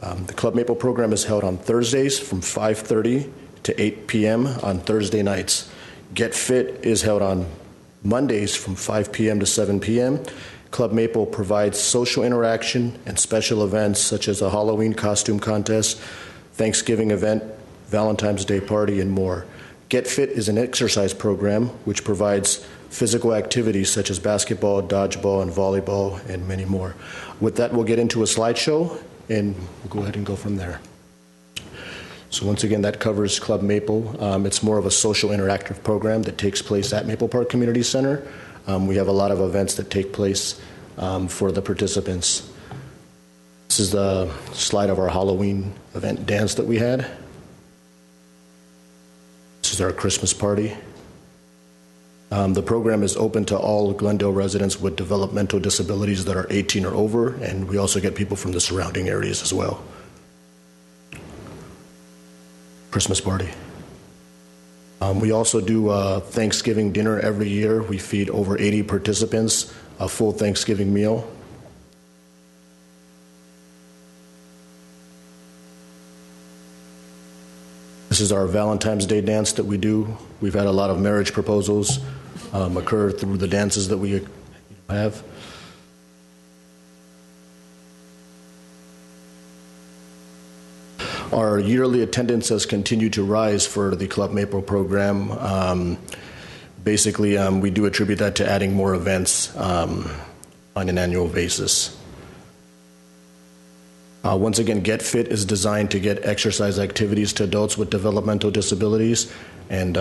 The Club Maple program is held on Thursdays from 5:30 to 8 p.m. on Thursday nights. Get Fit is held on Mondays from 5 p.m. to 7 p.m. Club Maple provides social interaction and special events such as a Halloween costume contest, Thanksgiving event, Valentine's Day party, and more. Get Fit is an exercise program which provides physical activities such as basketball, dodgeball, and volleyball, and many more. With that, we'll get into a slideshow, and we'll go ahead and go from there. So once again, that covers Club Maple. It's more of a social interactive program that takes place at Maple Park Community Center. We have a lot of events that take place for the participants. This is the slide of our Halloween event dance that we had. This is our Christmas party. The program is open to all Glendale residents with developmental disabilities that are 18 or over, and we also get people from the surrounding areas as well. Christmas party. We also do Thanksgiving dinner every year. We feed over 80 participants a full Thanksgiving meal. This is our Valentine's Day dance that we do. We've had a lot of marriage proposals occur through the dances that we have. Our yearly attendance has continued to rise for the Club Maple program. Basically, we do attribute that to adding more events on an annual basis. Once again, Get Fit is designed to get exercise activities to adults with developmental disabilities, and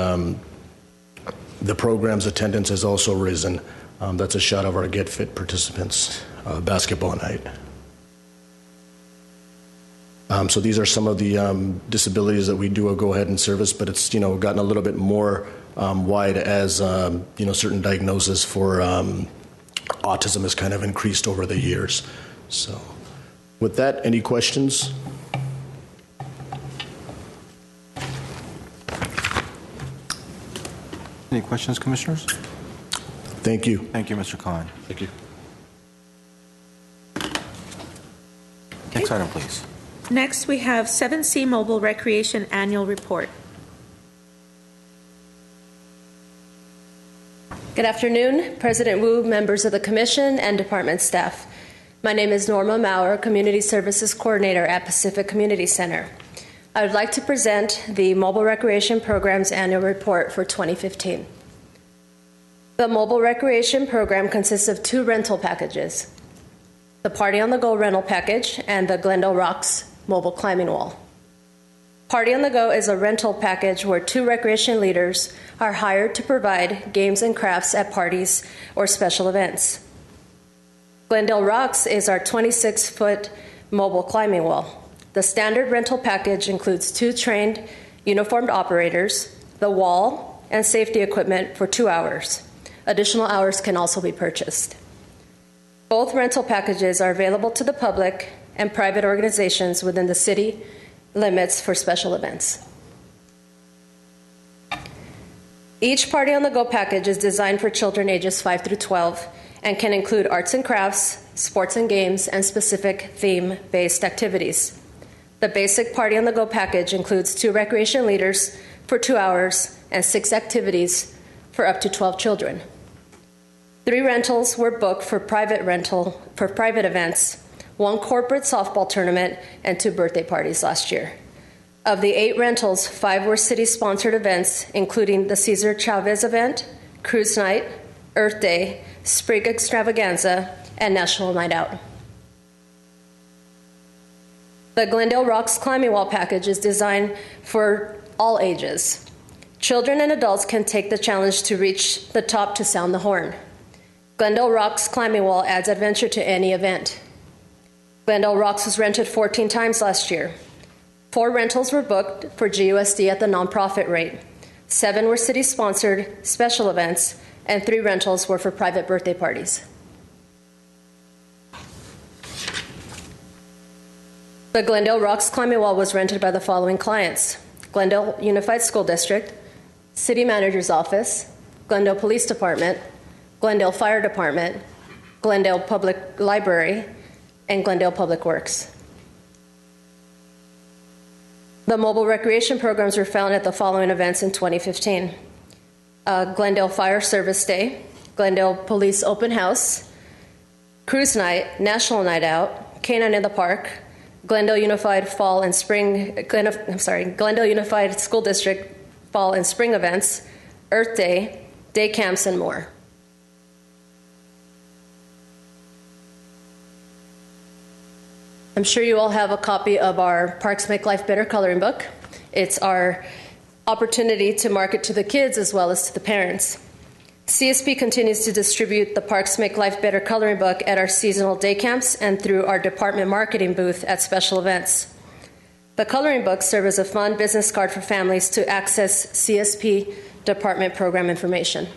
the program's attendance has also risen. That's a shot of our Get Fit participants, basketball night. So these are some of the disabilities that we do go ahead and service, but it's gotten a little bit more wide as certain diagnosis for autism has kind of increased over the years. So with that, any questions? Any questions, Commissioners? Thank you. Thank you, Mr. Khan. Thank you. Next item, please. Next, we have 7C Mobile Recreation Annual Report. Good afternoon, President Wu, members of the Commission, and department staff. My name is Norma Maurer, Community Services Coordinator at Pacific Community Center. I would like to present the Mobile Recreation Program's Annual Report for 2015. The Mobile Recreation Program consists of 2 rental packages, the Party on the Go rental package and the Glendale Rocks mobile climbing wall. Party on the Go is a rental package where 2 recreation leaders are hired to provide games and crafts at parties or special events. Glendale Rocks is our 26-foot mobile climbing wall. The standard rental package includes 2 trained, uniformed operators, the wall, and safety equipment for 2 hours. Additional hours can also be purchased. Both rental packages are available to the public and private organizations within the city limits for special events. Each Party on the Go package is designed for children ages 5 through 12 and can include arts and crafts, sports and games, and specific theme-based activities. The basic Party on the Go package includes 2 recreation leaders for 2 hours and 6 activities for up to 12 children. 3 rentals were booked for private events, 1 corporate softball tournament, and 2 birthday parties last year. Of the 8 rentals, 5 were city-sponsored events, including the Cesar Chavez event, Cruise Night, Earth Day, Spring Extravaganza, and National Night Out. The Glendale Rocks Climbing Wall package is designed for all ages. Children and adults can take the challenge to reach the top to sound the horn. Glendale Rocks Climbing Wall adds adventure to any event. Glendale Rocks was rented 14 times last year. 4 rentals were booked for GUSD at the nonprofit rate. 7 were city-sponsored special events, and 3 rentals were for private birthday parties. The Glendale Rocks Climbing Wall was rented by the following clients: Glendale Unified School District, City Manager's Office, Glendale Police Department, Glendale Fire Department, Glendale Public Library, and Glendale Public Works. The mobile recreation programs were found at the following events in 2015. Glendale Fire Service Day, Glendale Police Open House, Cruise Night, National Night Out, Canine in the Park, Glendale Unified Fall and Spring, Glendale Unified School District Fall and Spring events, Earth Day, day camps, and more. I'm sure you all have a copy of our Parks Make Life Better coloring book. It's our opportunity to market to the kids as well as to the parents. CSP continues to distribute the Parks Make Life Better coloring book at our seasonal day camps and through our department marketing booth at special events. The coloring books serve as a fun business card for families to access CSP department program information.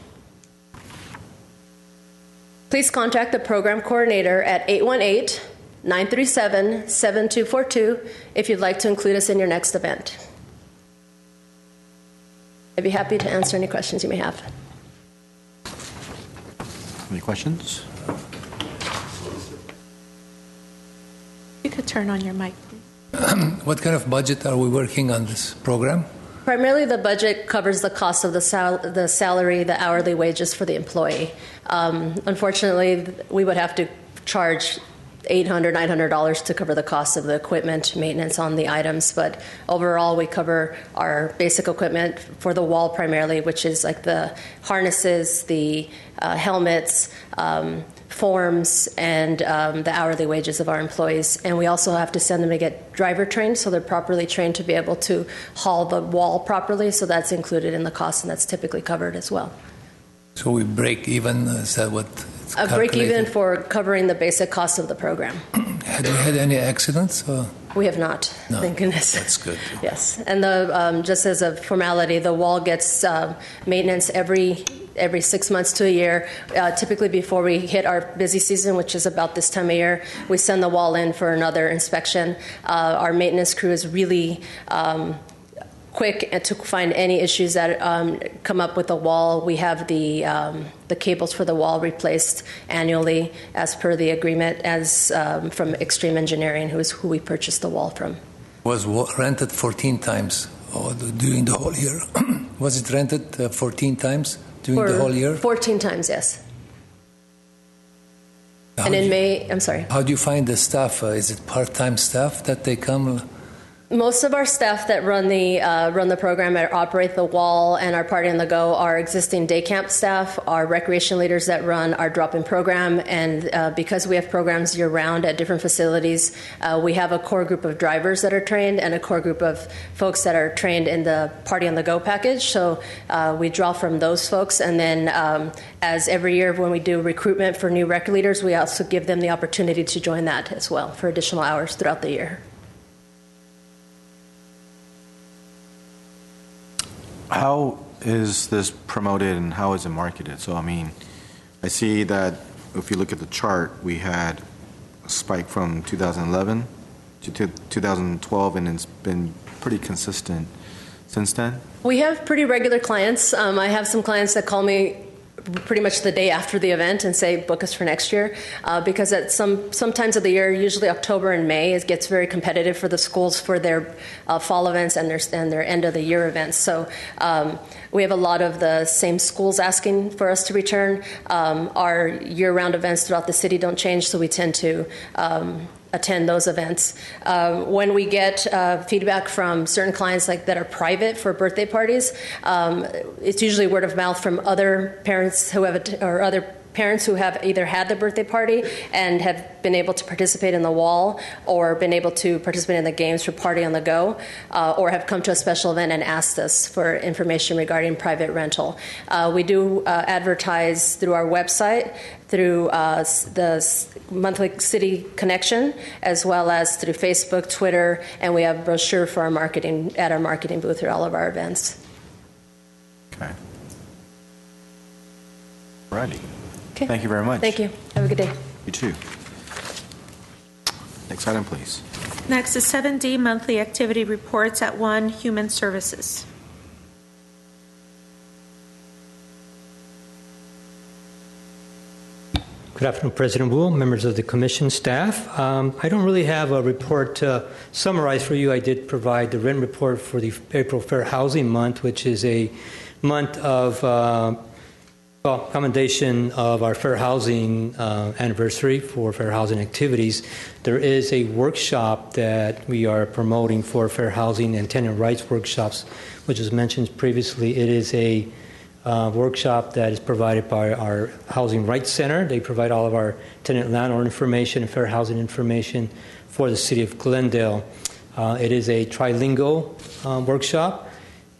Please contact the program coordinator at 818-937-7242 if you'd like to include us in your next event. I'd be happy to answer any questions you may have. Any questions? You could turn on your mic, please. What kind of budget are we working on this program? Primarily, the budget covers the cost of the salary, the hourly wages for the employee. Unfortunately, we would have to charge $800, $900 to cover the cost of the equipment, maintenance on the items. But overall, we cover our basic equipment for the wall primarily, which is like the harnesses, the helmets, forms, and the hourly wages of our employees. And we also have to send them to get driver trained, so they're properly trained to be able to haul the wall properly. So that's included in the cost, and that's typically covered as well. So we break even, is that what it's A break even calculated? for covering the basic cost of the program. Had we had any accidents? Or? We have not, No, thank goodness. that's good. Yes, and the just as a formality, the wall gets maintenance every 6 months to a year. Typically, before we hit our busy season, which is about this time of year, we send the wall in for another inspection. Our maintenance crew is really quick and to find any issues that come up with the wall. We have the cables for the wall replaced annually as per the agreement as from Extreme Engineering, who we purchased the wall from. Was rented 14 times during the whole year. Was it rented 14 times during the whole year? 14 times, yes. And in May, I'm sorry. How do you find the staff? Is it part-time staff that they come? Most of our staff that run the program or operate the wall and our Party on the Go are existing day camp staff, our recreation leaders that run our drop-in program, and because we have programs year-round at different facilities, we have a core group of drivers that are trained and a core group of folks that are trained in the Party on the Go package. So we draw from those folks, and then as every year when we do recruitment for new rec leaders, we also give them the opportunity to join that as well for additional hours throughout the year. How is this promoted and how is it marketed? So, I mean, I see that if you look at the chart, we had a spike from 2011 to 2012, and it's been pretty consistent since then. We have pretty regular clients. I have some clients that call me pretty much the day after the event and say, book us for next year, because at some times of the year, usually October and May, it gets very competitive for the schools for their fall events and their end of the year events. So we have a lot of the same schools asking for us to return. Our year-round events throughout the city don't change, so we tend to attend those events. When we get feedback from certain clients that are private for birthday parties, it's usually word of mouth from other parents who have other parents who have either had the birthday party and have been able to participate in the wall or been able to participate in the games for Party on the Go, or have come to a special event and asked us for information regarding private rental. We do advertise through our website, through the monthly city connection, as well as through Facebook, Twitter, and we have a brochure for our marketing at our marketing booth at all of our events. Okay. Righty. Okay. Thank you very much. Thank you. Have a good day. You too. Next item, please. Next is 7D, monthly activity reports at 1 Human Services. Good afternoon, President Wu, members of the Commission, staff. I don't really have a report to summarize for you. I did provide the written report for the April Fair Housing Month, which is a month of commendation of our fair housing anniversary for fair housing activities. There is a workshop that we are promoting for fair housing and tenant rights workshops, which was mentioned previously. It is a workshop that is provided by our Housing Rights Center. They provide all of our tenant landlord information and fair housing information for the city of Glendale. It is a trilingual workshop.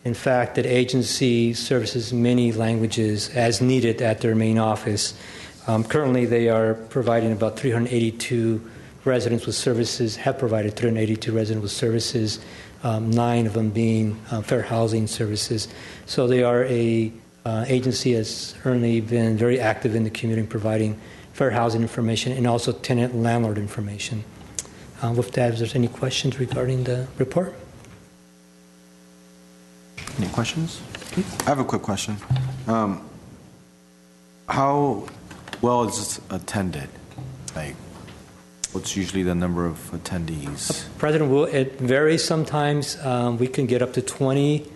In fact, the agency services many languages as needed at their main office. Currently, they are providing about 382 residents with services, have provided 382 residents with services, 9 of them being fair housing services. So they are a agency has certainly been very active in the community providing fair housing information and also tenant landlord information. With that, if there's any questions regarding the report. Any questions? I have a quick question. How well is this attended? Like, what's usually the number of attendees? President Wu, it varies sometimes. We can get up to 20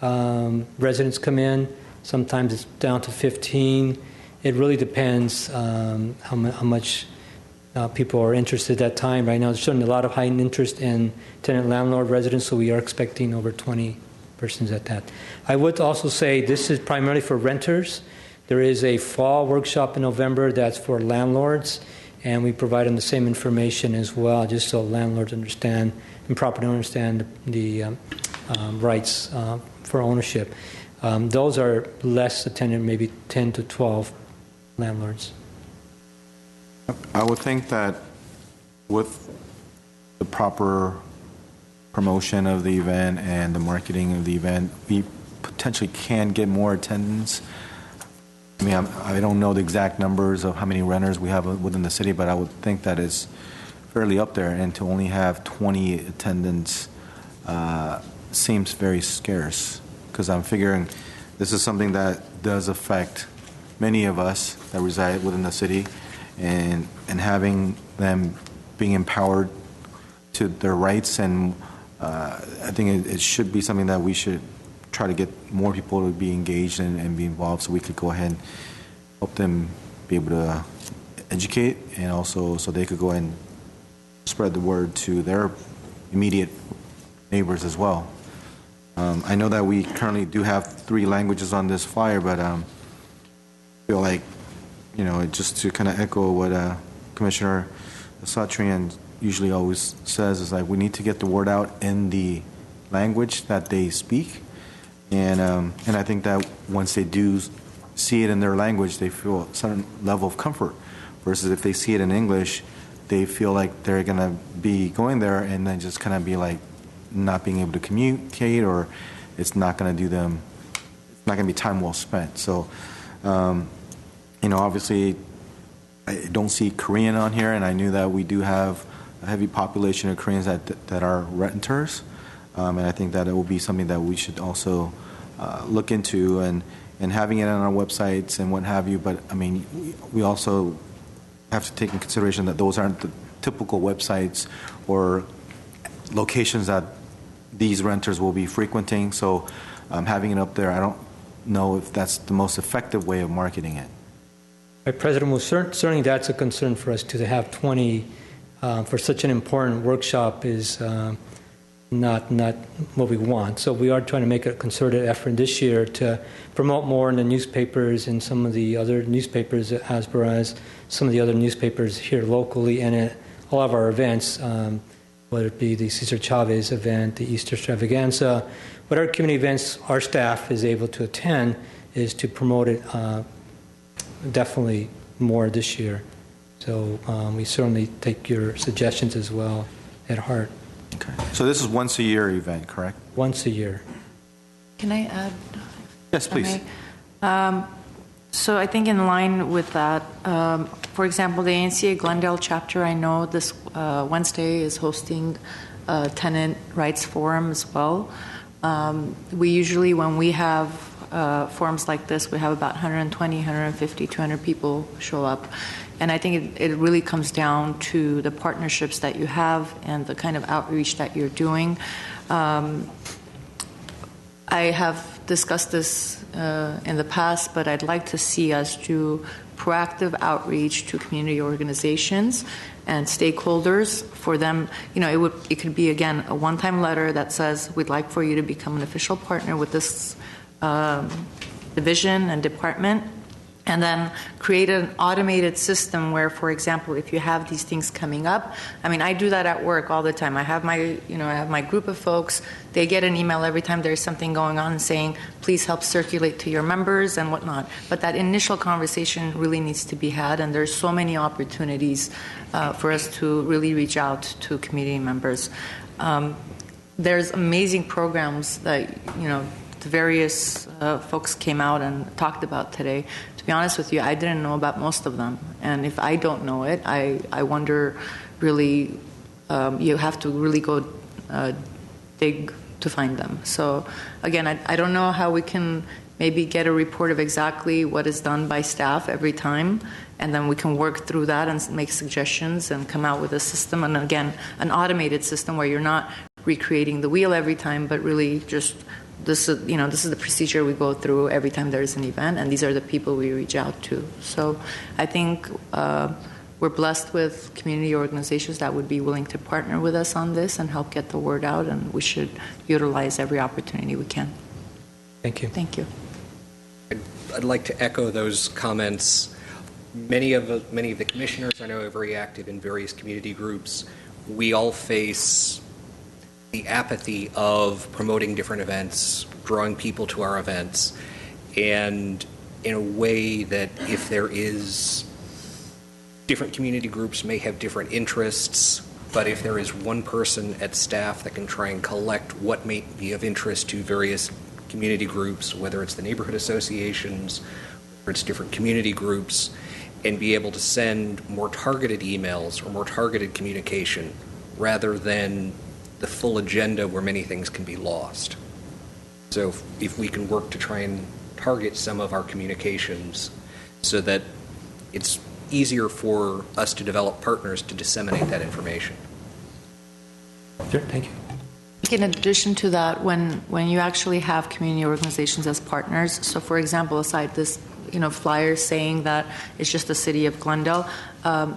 residents come in. Sometimes it's down to 15. It really depends how much people are interested at that time. Right now, there's certainly a lot of heightened interest in tenant landlord residents, so we are expecting over 20 persons at that. I would also say this is primarily for renters. There is a fall workshop in November that's for landlords, and we provide them the same information as well, just so landlords understand and properly understand the rights for ownership. Those are less attended, maybe 10 to 12 landlords. I would think that with the proper promotion of the event and the marketing of the event, we potentially can get more attendance. I mean, I don't know the exact numbers of how many renters we have within the city, but I would think that is fairly up there. And to only have 20 attendants seems very scarce, because I'm figuring this is something that does affect many of us that reside within the city, and having them being empowered to their rights, and I think it should be something that we should try to get more people to be engaged and be involved, so we could go ahead and help them be able to educate, and also so they could go ahead and spread the word to their immediate neighbors as well. I know that we currently do have 3 languages on this flyer, but I feel like, you know, just to kind of echo what Commissioner Satrian usually always says, is like we need to get the word out in the language that they speak, and I think that once they do see it in their language, they feel a certain level of comfort, versus if they see it in English, they feel like they're going to be going there and then just kind of be like not being able to communicate, or it's not going to do them, it's not going to be time well spent. So, you know, obviously I don't see Korean on here, and I knew that we do have a heavy population of Koreans that are renters, and I think that it will be something that we should also look into, and having it on our websites and what have you. But I mean, we also have to take in consideration that those aren't the typical websites or locations that these renters will be frequenting. So having it up there, I don't know if that's the most effective way of marketing it. Right, President, well, certainly that's a concern for us. To have 20 for such an important workshop is not what we want. So we are trying to make a concerted effort this year to promote more in the newspapers and some of the other newspapers, as well as some of the other newspapers here locally, and at all of our events, whether it be the Cesar Chavez event, the Easter extravaganza, whatever community events our staff is able to attend, is to promote it definitely more this year. So we certainly take your suggestions as well at heart. Okay. So this is once a year event, correct? Once a year. Can I add? Yes, please. So I think in line with that, for example, the ANCA Glendale chapter, I know this Wednesday is hosting a tenant rights forum as well. We usually, when we have forums like this, we have about 120, 150, 200 people show up. And I think it really comes down to the partnerships that you have and the kind of outreach that you're doing. I have discussed this in the past, but I'd like to see us do proactive outreach to community organizations and stakeholders for them. You know, it could be, again, a one-time letter that says, we'd like for you to become an official partner with this division and department, and then create an automated system where, for example, if you have these things coming up, I mean, I do that at work all the time. I have my group of folks. They get an email every time there's something going on saying, please help circulate to your members and whatnot. But that initial conversation really needs to be had, and there's so many opportunities for us to really reach out to community members. There's amazing programs that, the various folks came out and talked about today. To be honest with you, I didn't know about most of them. And if I don't know it, I wonder really, you have to really go dig to find them. So again, I don't know how we can maybe get a report of exactly what is done by staff every time, and then we can work through that and make suggestions and come out with a system. And again, an automated system where you're not recreating the wheel every time, but really just this is the procedure we go through every time there's an event, and these are the people we reach out to. So I think we're blessed with community organizations that would be willing to partner with us on this and help get the word out, and we should utilize every opportunity we can. Thank you. Thank you. I'd like to echo those comments. Many of the commissioners I know are very active in various community groups. We all face the apathy of promoting different events, drawing people to our events, and in a way that if there is different community groups may have different interests, but if there is one person at staff that can try and collect what may be of interest to various community groups, whether it's the neighborhood associations, or it's different community groups, and be able to send more targeted emails or more targeted communication rather than the full agenda where many things can be lost. So if we can work to try and target some of our communications so that it's easier for us to develop partners to disseminate that information. Sure, thank you. In addition to that, when you actually have community organizations as partners, so for example, aside this flyer saying that it's just the city of Glendale,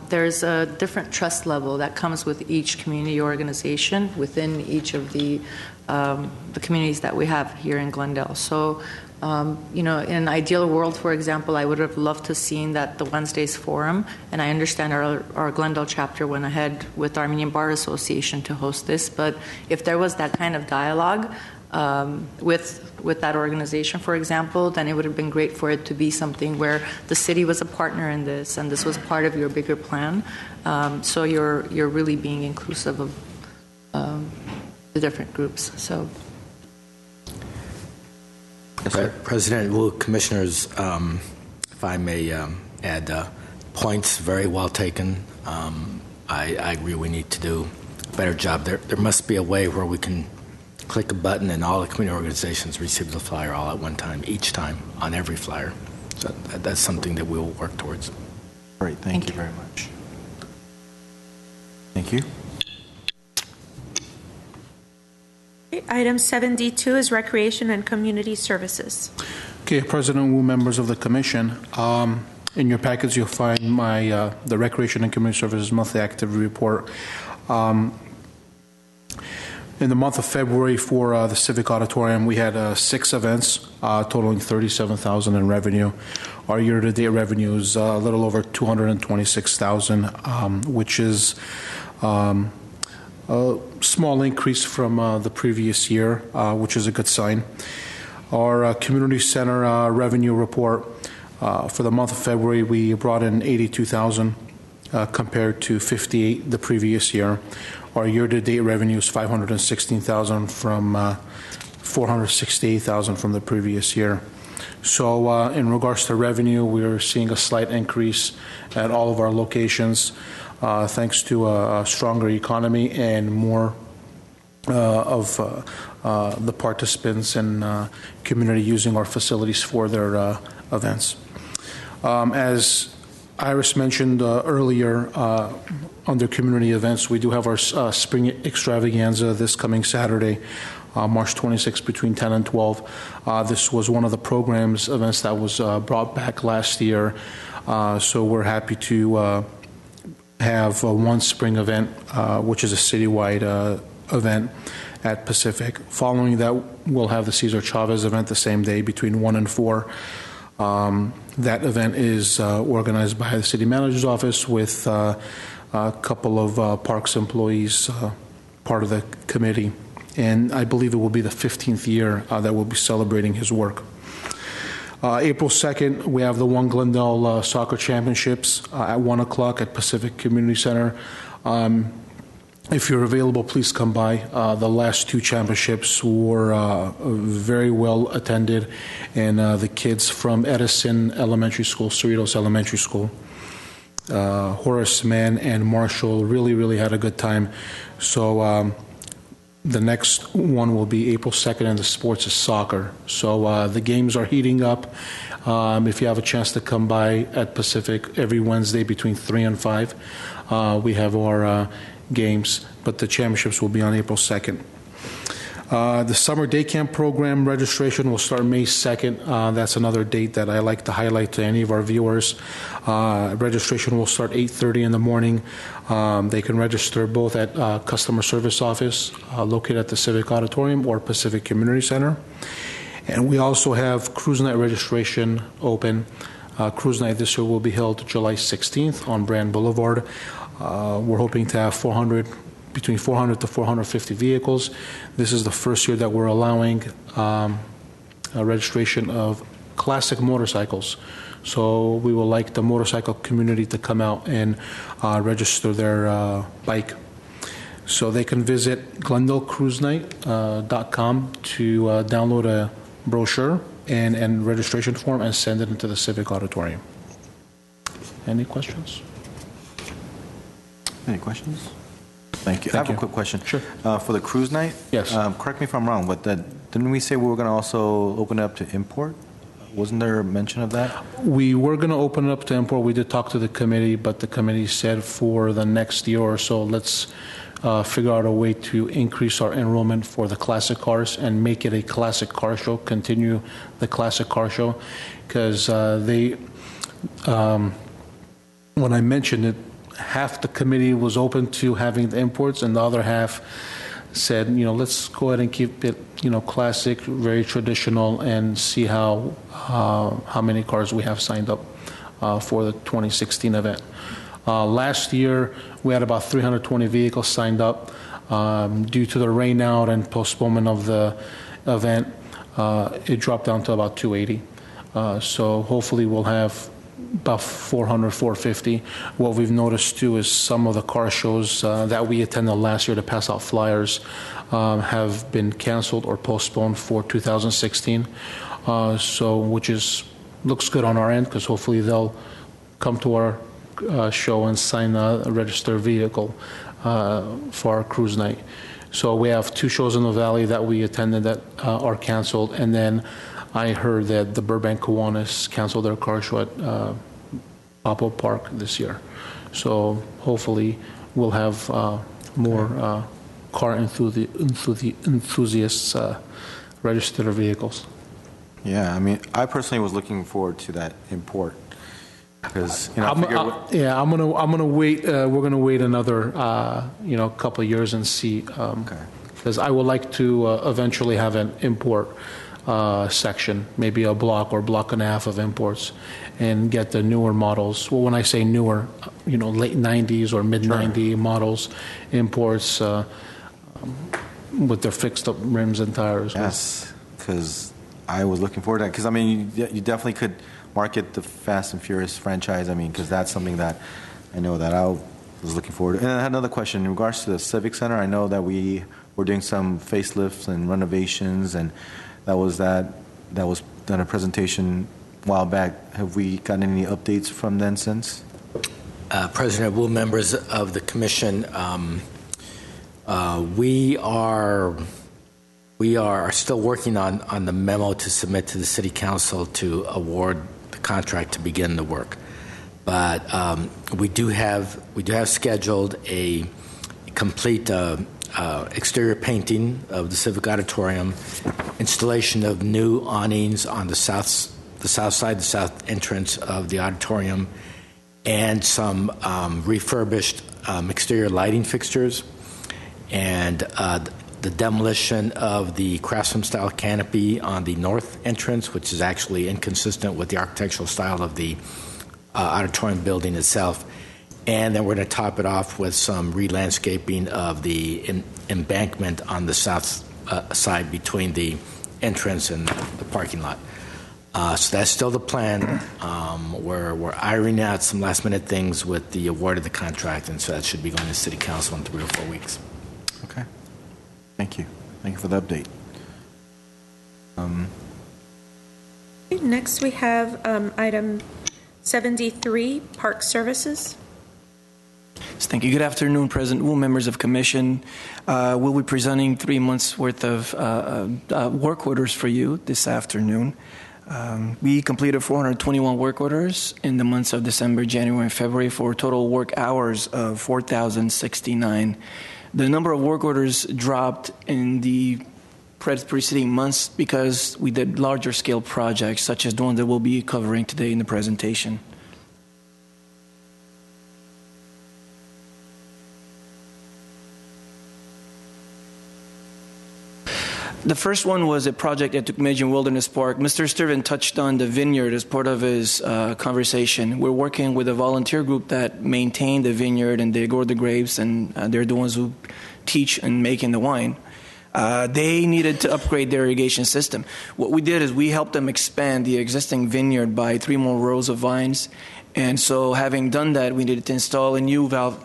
there's a different trust level that comes with each community organization within each of the communities that we have here in Glendale. So, in an ideal world, for example, I would have loved to seen that the Wednesdays Forum, and I understand our Glendale chapter went ahead with Armenian Bar Association to host this, but if there was that kind of dialogue with that organization, for example, then it would have been great for it to be something where the city was a partner in this, and this was part of your bigger plan. So you're really being inclusive of the different groups. So. Yes, sir. President Wu, Commissioners, if I may add points, very well taken. I agree we need to do a better job. There must be a way where we can click a button and all the community organizations receive the flyer all at one time, each time, on every flyer. So that's something that we will work towards. Great, thank you very much. Thank you. Item 7D2 is Recreation and Community Services. Okay, President Wu, members of the Commission, in your packets you'll find the Recreation and Community Services Monthly Activity Report. In the month of February for the Civic Auditorium, we had 6 events totaling $37,000 in revenue. Our year-to-date revenue is a little over $226,000, which is a small increase from the previous year, which is a good sign. Our community center revenue report for the month of February, we brought in $82,000 compared to $58,000 the previous year. Our year-to-date revenue is $516,000 from $468,000 from the previous year. So in regards to revenue, we're seeing a slight increase at all of our locations thanks to a stronger economy and more of the participants and community using our facilities for their events. As Iris mentioned earlier, under community events, we do have our spring extravaganza this coming Saturday, March 26th, between 10 and 12. This was one of the events that was brought back last year, so we're happy to have one spring event, which is a citywide event at Pacific. Following that, we'll have the Cesar Chavez event the same day between 1 and 4. That event is organized by the city manager's office with a couple of parks employees part of the committee, and I believe it will be the 15th year that we'll be celebrating his work. April 2nd, we have the One Glendale Soccer Championships at 1 o'clock at Pacific Community Center. If you're available, please come by. The last 2 championships were very well attended, and the kids from Edison Elementary School, Cerritos Elementary School, Horace Mann and Marshall really had a good time. So the next one will be April 2nd, and the sports is soccer. So the games are heating up. If you have a chance to come by at Pacific every Wednesday between 3 and 5, we have our games, but the championships will be on April 2nd. The summer day camp program registration will start May 2nd. That's another date that I like to highlight to any of our viewers. Registration will start 8:30 in the morning. They can register both at customer service office located at the Civic Auditorium or Pacific Community Center. And we also have cruise night registration open. Cruise night this year will be held July 16th on Brand Boulevard. We're hoping to have between 400 to 450 vehicles. This is the first year that we're allowing a registration of classic motorcycles. So we would like the motorcycle community to come out and register their bike. So they can visit GlendaleCruiseNight.com to download a brochure and registration form and send it into the Civic Auditorium. Any questions? Any questions? Thank you. I have a quick question. Sure. For the cruise night? Yes. Correct me if I'm wrong, but didn't we say we were going to also open it up to import? Wasn't there a mention of that? We were going to open it up to import. We did talk to the committee, but the committee said for the next year or so, let's figure out a way to increase our enrollment for the classic cars and make it a classic car show, continue the classic car show, because when I mentioned it, half the committee was open to having the imports, and the other half said, let's go ahead and keep it, classic, very traditional, and see how many cars we have signed up for the 2016 event. Last year, we had about 320 vehicles signed up. Due to the rain out and postponement of the event, it dropped down to about 280. So hopefully we'll have about 400, 450. What we've noticed too is some of the car shows that we attended last year to pass out flyers have been canceled or postponed for 2016. Which looks good on our end, because hopefully they'll come to our show and sign a registered vehicle for our cruise night. So we have 2 shows in the Valley that we attended that are canceled, and then I heard that the Burbank Kiwanis canceled their car show at Pop-Up Park this year. So hopefully we'll have more car enthusiasts register their vehicles. Yeah, I mean, I personally was looking forward to that import, because I'm gonna wait. We're gonna wait another couple of years and see. Because I would like to eventually have an import section, maybe a block or block and a half of imports, and get the newer models. Well, when I say newer, late 90s or mid 90 models, imports with their fixed up rims and tires. Yes, because I was looking forward to that. Because I mean, you definitely could market the Fast and Furious franchise. I mean, because that's something that I know that I was looking forward to. And I had another question in regards to the Civic Center. I know that we were doing some facelifts and renovations, and that was done a presentation a while back. Have we gotten any updates from then since? President Wu, members of the commission, we are still working on the memo to submit to the City Council to award the contract to begin the work. But we do have scheduled a complete exterior painting of the Civic Auditorium, installation of new awnings on the south side, the south entrance of the auditorium, and some refurbished exterior lighting fixtures, and the demolition of the Craftsman-style canopy on the north entrance, which is actually inconsistent with the architectural style of the auditorium building itself. And then we're going to top it off with some re-landscaping of the embankment on the south side between the entrance and the parking lot. So that's still the plan. We're ironing out some last-minute things with the award of the contract, and so that should be going to City Council in 3 or 4 weeks. Okay. Thank you. Thank you for the update. Next, we have item 73, Park Services. Thank you. Good afternoon, President Wu, members of Commission. We'll be presenting 3 months' worth of work orders for you this afternoon. We completed 421 work orders in the months of December, January, and February for total work hours of 4,069. The number of work orders dropped in the preceding months because we did larger scale projects, such as the one that we'll be covering today in the presentation. The first one was a project at Tukmejian Wilderness Park. Mr. Sturvin touched on the vineyard as part of his conversation. We're working with a volunteer group that maintain the vineyard, and they grow the grapes, and they're the ones who teach and making the wine. They needed to upgrade their irrigation system. What we did is we helped them expand the existing vineyard by 3 more rows of vines. And so having done that, we needed to install a new valve.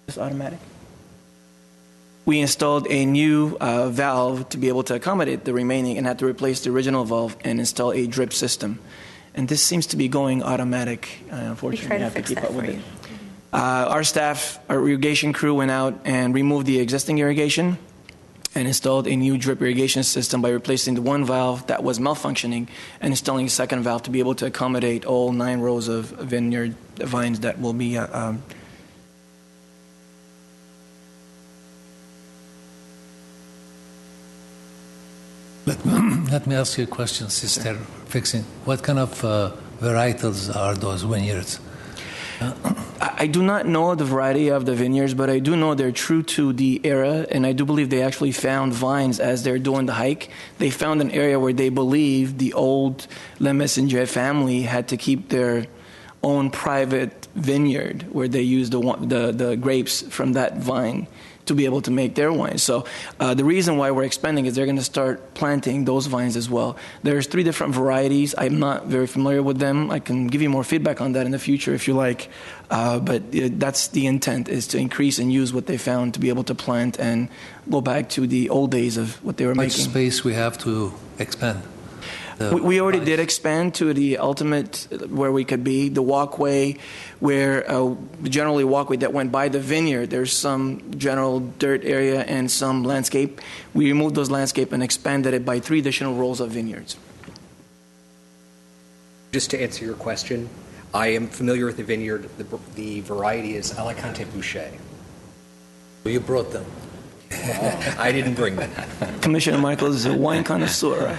Is this automatic? We installed a new valve to be able to accommodate the remaining, and had to replace the original valve and install a drip system. And this seems to be going automatic. Unfortunately, I have to keep up with it. Our staff, our irrigation crew went out and removed the existing irrigation and installed a new drip irrigation system by replacing the one valve that was malfunctioning and installing a second valve to be able to accommodate all 9 rows of vineyard vines that will be Let me ask you a question, Sister Fixing. What kind of varietals are those vineyards? I do not know the variety of the vineyards, but I do know they're true to the era, and I do believe they actually found vines as they're doing the hike. They found an area where they believe the old Le Messenger family had to keep their own private vineyard where they used the grapes from that vine to be able to make their wine. So the reason why we're expanding is they're going to start planting those vines as well. There's 3 different varieties. I'm not very familiar with them. I can give you more feedback on that in the future if you like. But that's the intent, is to increase and use what they found to be able to plant and go back to the old days of what they were How much making. space we have to expand? We already did expand to the ultimate where we could be. The walkway, where generally walkway that went by the vineyard, there's some general dirt area and some landscape. We removed those landscape and expanded it by 3 additional rows of vineyards. Just to answer your question, I am familiar with the vineyard. The variety is Alicante Boucher. You brought them. I didn't bring them. Commissioner Michaels is a wine connoisseur.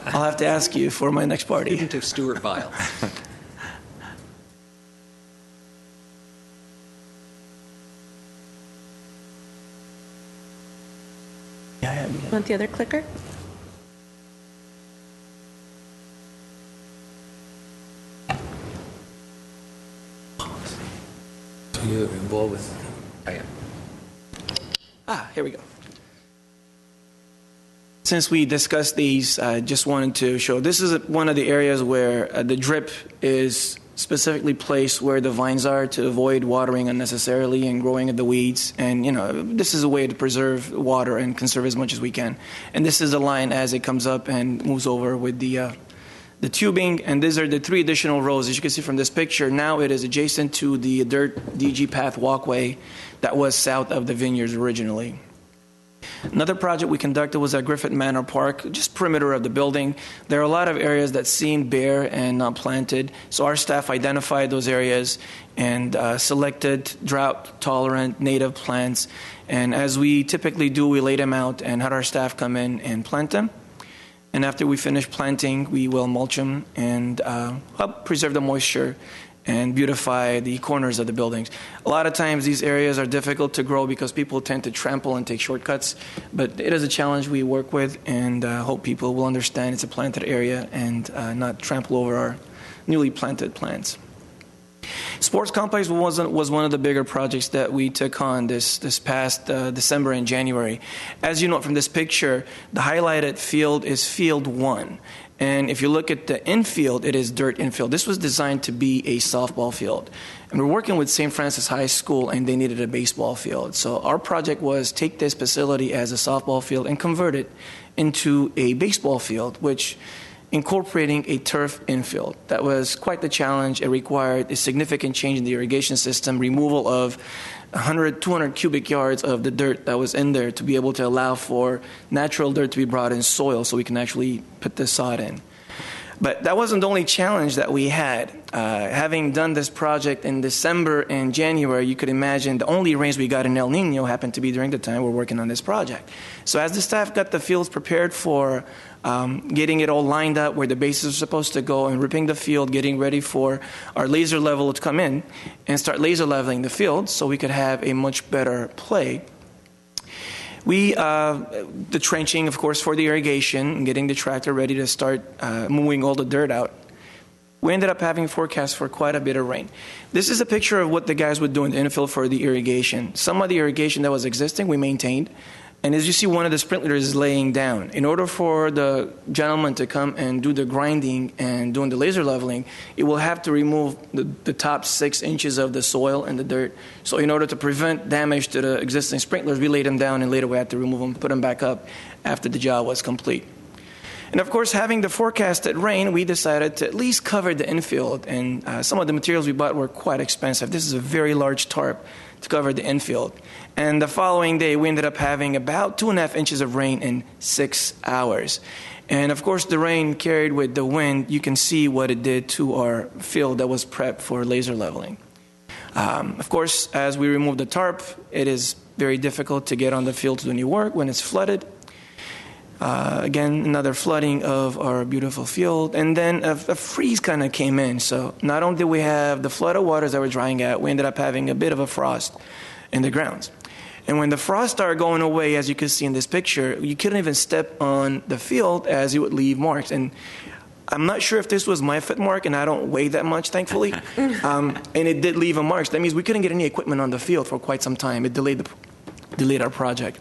I'll have to ask you for my next party. Student of Stuart Vile. Want the other clicker? So you're involved with them? I am. Here we go. Since we discussed these, I just wanted to show, this is one of the areas where the drip is specifically placed where the vines are to avoid watering unnecessarily and growing of the weeds. And, this is a way to preserve water and conserve as much as we can. And this is the line as it comes up and moves over with the tubing. And these are the 3 additional rows. As you can see from this picture, now it is adjacent to the dirt DG path walkway that was south of the vineyards originally. Another project we conducted was at Griffith Manor Park, just perimeter of the building. There are a lot of areas that seemed bare and not planted, so our staff identified those areas and selected drought-tolerant native plants. And as we typically do, we laid them out and had our staff come in and plant them. And after we finish planting, we will mulch them and help preserve the moisture and beautify the corners of the buildings. A lot of times these areas are difficult to grow because people tend to trample and take shortcuts, but it is a challenge we work with, and hope people will understand it's a planted area and not trample over our newly planted plants. Sports complex was one of the bigger projects that we took on this past December and January. As you note from this picture, the highlighted field is Field 1. And if you look at the infield, it is dirt infield. This was designed to be a softball field. And we're working with St. Francis High School, and they needed a baseball field. So our project was take this facility as a softball field and convert it into a baseball field, which incorporating a turf infield. That was quite the challenge. It required a significant change in the irrigation system, removal of 100, 200 cubic yards of the dirt that was in there to be able to allow for natural dirt to be brought in soil so we can actually put the sod in. But that wasn't the only challenge that we had. Having done this project in December and January, you could imagine the only rains we got in El Nino happened to be during the time we're working on this project. So as the staff got the fields prepared for getting it all lined up where the bases are supposed to go and ripping the field, getting ready for our laser level to come in and start laser leveling the field so we could have a much better play. The trenching, of course, for the irrigation and getting the tractor ready to start moving all the dirt out. We ended up having forecasts for quite a bit of rain. This is a picture of what the guys would do in the infill for the irrigation. Some of the irrigation that was existing, we maintained. And as you see, one of the sprinklers is laying down. In order for the gentleman to come and do the grinding and doing the laser leveling, it will have to remove the top 6 inches of the soil and the dirt. So in order to prevent damage to the existing sprinklers, we laid them down and later we had to remove them, put them back up after the job was complete. And of course, having the forecasted rain, we decided to at least cover the infield. And some of the materials we bought were quite expensive. This is a very large tarp to cover the infield. And the following day, we ended up having about 2.5 inches of rain in 6 hours. And of course, the rain carried with the wind, you can see what it did to our field that was prepped for laser leveling. Of course, as we remove the tarp, it is very difficult to get on the field to do any work when it's flooded. Again, another flooding of our beautiful field. And then a freeze kind of came in. So not only did we have the flood of waters that were drying out, we ended up having a bit of a frost in the grounds. And when the frost started going away, as you can see in this picture, you couldn't even step on the field as it would leave marks. And I'm not sure if this was my foot mark, and I don't weigh that much, thankfully. And it did leave a mark. So that means we couldn't get any equipment on the field for quite some time. It delayed our project.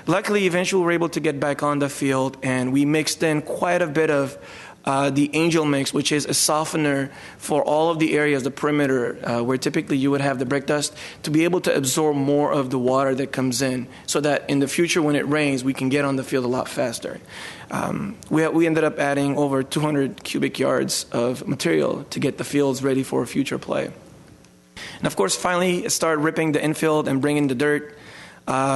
Luckily, eventually we were able to get back on the field, and we mixed in quite a bit of the Angel Mix, which is a softener for all of the areas, the perimeter, where typically you would have the brick dust, to be able to absorb more of the water that comes in, so that in the future when it rains, we can get on the field a lot faster. We ended up adding over 200 cubic yards of material to get the fields ready for future play. And of course, finally, started ripping the infield and bringing the dirt.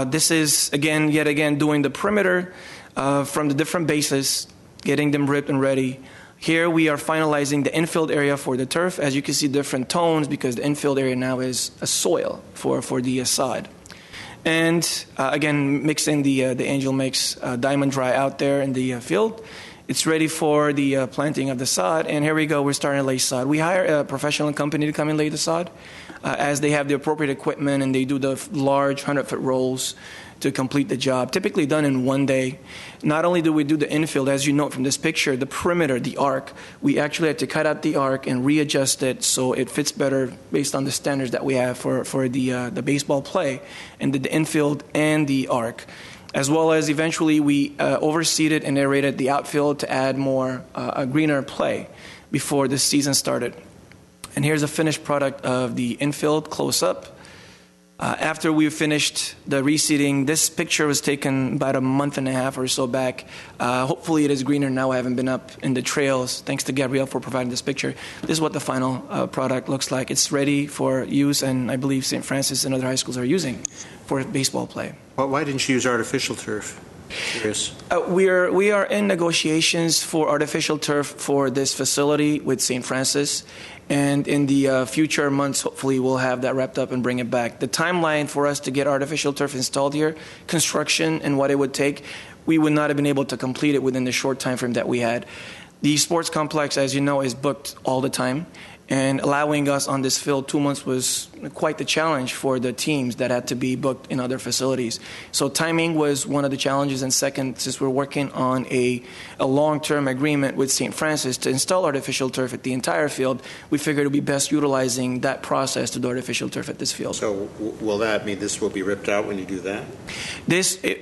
This is, yet again, doing the perimeter from the different bases, getting them ripped and ready. Here we are finalizing the infield area for the turf. As you can see, different tones because the infield area now is a soil for the sod. And again, mixing the Angel Mix Diamond Dry out there in the field. It's ready for the planting of the sod. And here we go, we're starting to lay sod. We hire a professional company to come and lay the sod as they have the appropriate equipment and they do the large 100-foot rolls to complete the job, typically done in one day. Not only do we do the infield, as you note from this picture, the perimeter, the arc, we actually had to cut out the arc and readjust it so it fits better based on the standards that we have for the baseball play, and the infield and the arc. As well as eventually we overseeded and aerated the outfield to add more a greener play before the season started. And here's a finished product of the infield close up. After we finished the reseeding, this picture was taken about a month and a half or so back. Hopefully it is greener now. I haven't been up in the trails. Thanks to Gabrielle for providing this picture. This is what the final product looks like. It's ready for use, and I believe St. Francis and other high schools are using for baseball play. Well, why didn't you use artificial turf? Curious. We are in negotiations for artificial turf for this facility with St. Francis. And in the future months, hopefully, we'll have that wrapped up and bring it back. The timeline for us to get artificial turf installed here, construction and what it would take, we would not have been able to complete it within the short time frame that we had. The sports complex, as you know, is booked all the time. And allowing us on this field 2 months was quite the challenge for the teams that had to be booked in other facilities. So timing was one of the challenges. And second, since we're working on a long-term agreement with St. Francis to install artificial turf at the entire field, we figured it would be best utilizing that process to do artificial turf at this field. So will that mean this will be ripped out when you do that?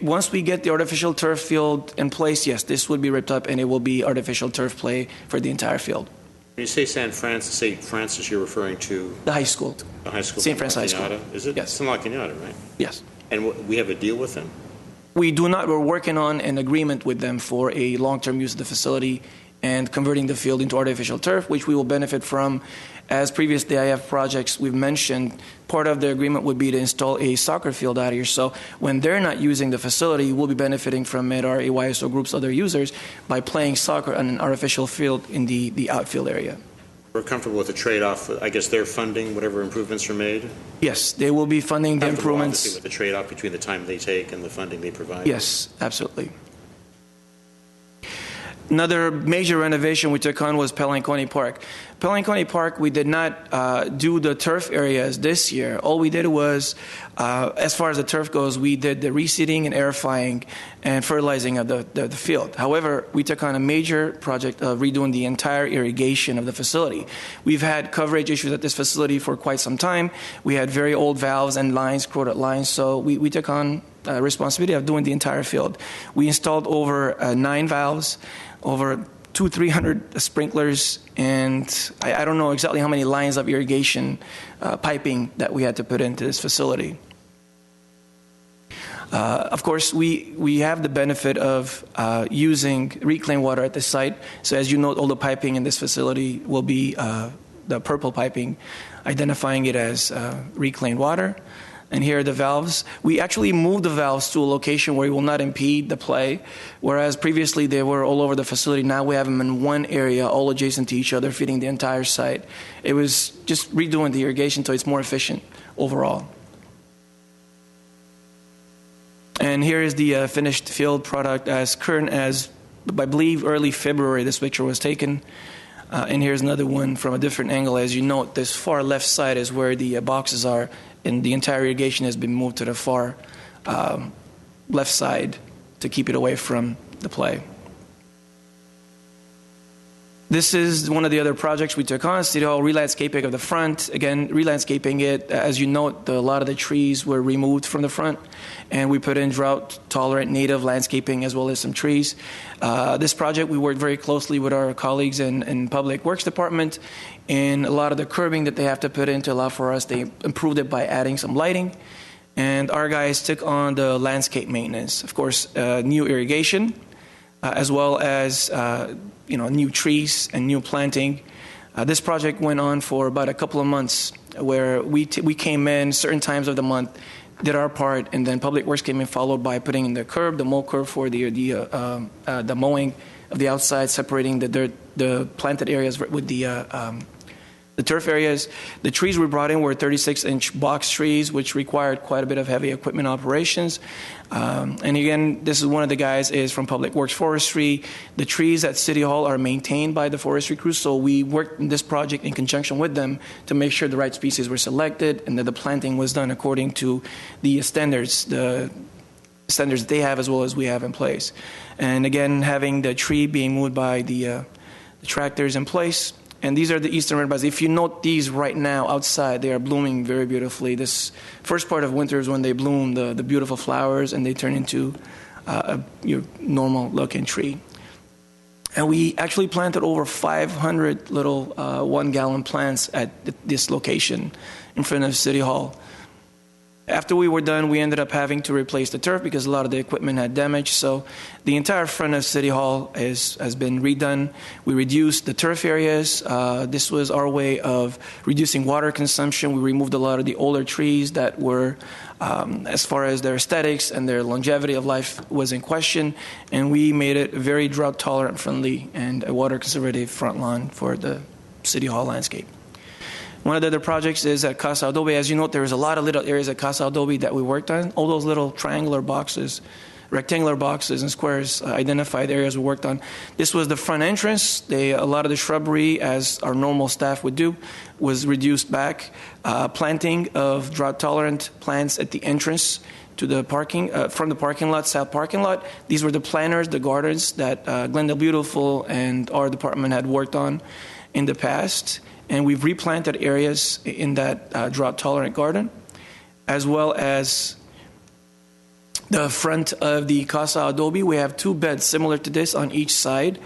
Once we get the artificial turf field in place, yes, this would be ripped up and it will be artificial turf play for the entire field. When you say St. Francis, you're referring to? The high school. The high school. St. Francis High School. Is it? Yes. It's in La Cañada, right? Yes. And we have a deal with them? We do not. We're working on an agreement with them for a long-term use of the facility and converting the field into artificial turf, which we will benefit from. As previous DIF projects we've mentioned, part of the agreement would be to install a soccer field out here. So when they're not using the facility, we'll be benefiting from it, our AYSO groups, other users, by playing soccer on an artificial field in the outfield area. We're comfortable with the trade-off. I guess they're funding whatever improvements are made? Yes, they will be funding the improvements. Obviously, with the trade-off between the time they take and the funding they provide. Yes, absolutely. Another major renovation we took on was Pelanconi Park. Pelanconi Park, we did not do the turf areas this year. All we did was, as far as the turf goes, we did the reseeding and airifying and fertilizing of the field. However, we took on a major project of redoing the entire irrigation of the facility. We've had coverage issues at this facility for quite some time. We had very old valves and lines, corroded lines, so we took on responsibility of doing the entire field. We installed over 9 valves, over 200-300 sprinklers, and I don't know exactly how many lines of irrigation piping that we had to put into this facility. Of course, we have the benefit of using reclaimed water at the site. So as you note, all the piping in this facility will be the purple piping, identifying it as reclaimed water. And here are the valves. We actually moved the valves to a location where it will not impede the play, whereas previously they were all over the facility. Now we have them in one area, all adjacent to each other, feeding the entire site. It was just redoing the irrigation so it's more efficient overall. And here is the finished field product as current as, I believe, early February this picture was taken. And here's another one from a different angle. As you note, this far left side is where the boxes are, and the entire irrigation has been moved to the far left side to keep it away from the play. This is one of the other projects we took on, City Hall re-landscaping of the front. Again, re-landscaping it, as you note, a lot of the trees were removed from the front, and we put in drought-tolerant native landscaping as well as some trees. This project, we worked very closely with our colleagues in Public Works Department, and a lot of the curbing that they have to put in to allow for us, they improved it by adding some lighting. And our guys took on the landscape maintenance. Of course, new irrigation, as well as new trees and new planting. This project went on for about a couple of months, where we came in certain times of the month, did our part, and then Public Works came in, followed by putting in the curb, the mow curb for the mowing of the outside, separating the dirt, the planted areas with the turf areas. The trees we brought in were 36-inch box trees, which required quite a bit of heavy equipment operations. And again, this is one of the guys is from Public Works Forestry. The trees at City Hall are maintained by the forestry crew, so we worked in this project in conjunction with them to make sure the right species were selected and that the planting was done according to the standards they have as well as we have in place. And again, having the tree being moved by the tractors in place. And these are the eastern red buds. If you note these right now outside, they are blooming very beautifully. This first part of winter is when they bloom the beautiful flowers and they turn into your normal looking tree. And we actually planted over 500 little 1-gallon plants at this location in front of City Hall. After we were done, we ended up having to replace the turf because a lot of the equipment had damage. So the entire front of City Hall has been redone. We reduced the turf areas. This was our way of reducing water consumption. We removed a lot of the older trees that were, as far as their aesthetics and their longevity of life was in question. And we made it very drought tolerant friendly and a water conservative front lawn for the City Hall landscape. One of the other projects is at Casa Adobe. As you note, there's a lot of little areas at Casa Adobe that we worked on. All those little triangular boxes, rectangular boxes and squares identified areas we worked on. This was the front entrance. A lot of the shrubbery, as our normal staff would do, was reduced back. Planting of drought-tolerant plants at the entrance to the parking, from the parking lot, south parking lot. These were the planters, the gardens that Glendale Beautiful and our department had worked on in the past. And we've replanted areas in that drought-tolerant garden, as well as the front of the Casa Adobe. We have 2 beds similar to this on each side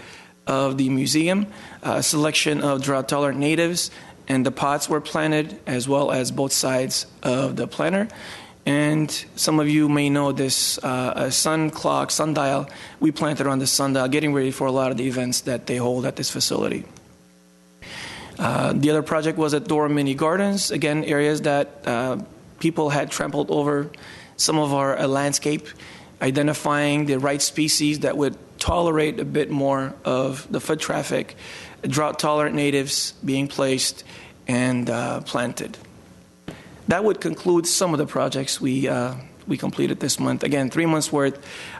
of the museum, a selection of drought-tolerant natives, and the pots were planted, as well as both sides of the planter. And some of you may know this sundial. We planted on the sundial, getting ready for a lot of the events that they hold at this facility. The other project was at Dora Mini Gardens, again, areas that people had trampled over some of our landscape, identifying the right species that would tolerate a bit more of the foot traffic, drought-tolerant natives being placed and planted. That would conclude some of the projects we completed this month. Again, 3 months worth.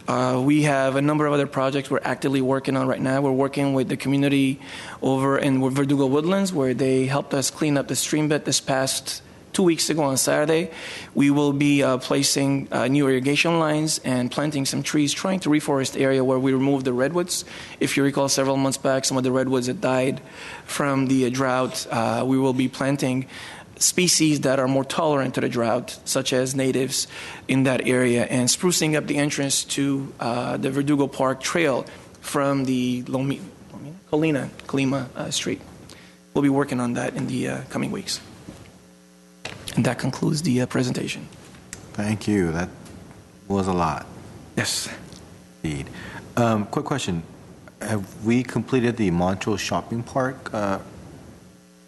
We have a number of other projects we're actively working on right now. We're working with the community over in Verdugo Woodlands, where they helped us clean up the stream bed this past 2 weeks ago on Saturday. We will be placing new irrigation lines and planting some trees, trying to reforest the area where we removed the redwoods. If you recall, several months back, some of the redwoods that died from the drought. We will be planting species that are more tolerant to the drought, such as natives in that area, and sprucing up the entrance to the Verdugo Park Trail from the Colima Street. We'll be working on that in the coming weeks. And that concludes the presentation. Thank you. That was a lot. Yes. Indeed. Quick question. Have we completed the Montrose Shopping Park?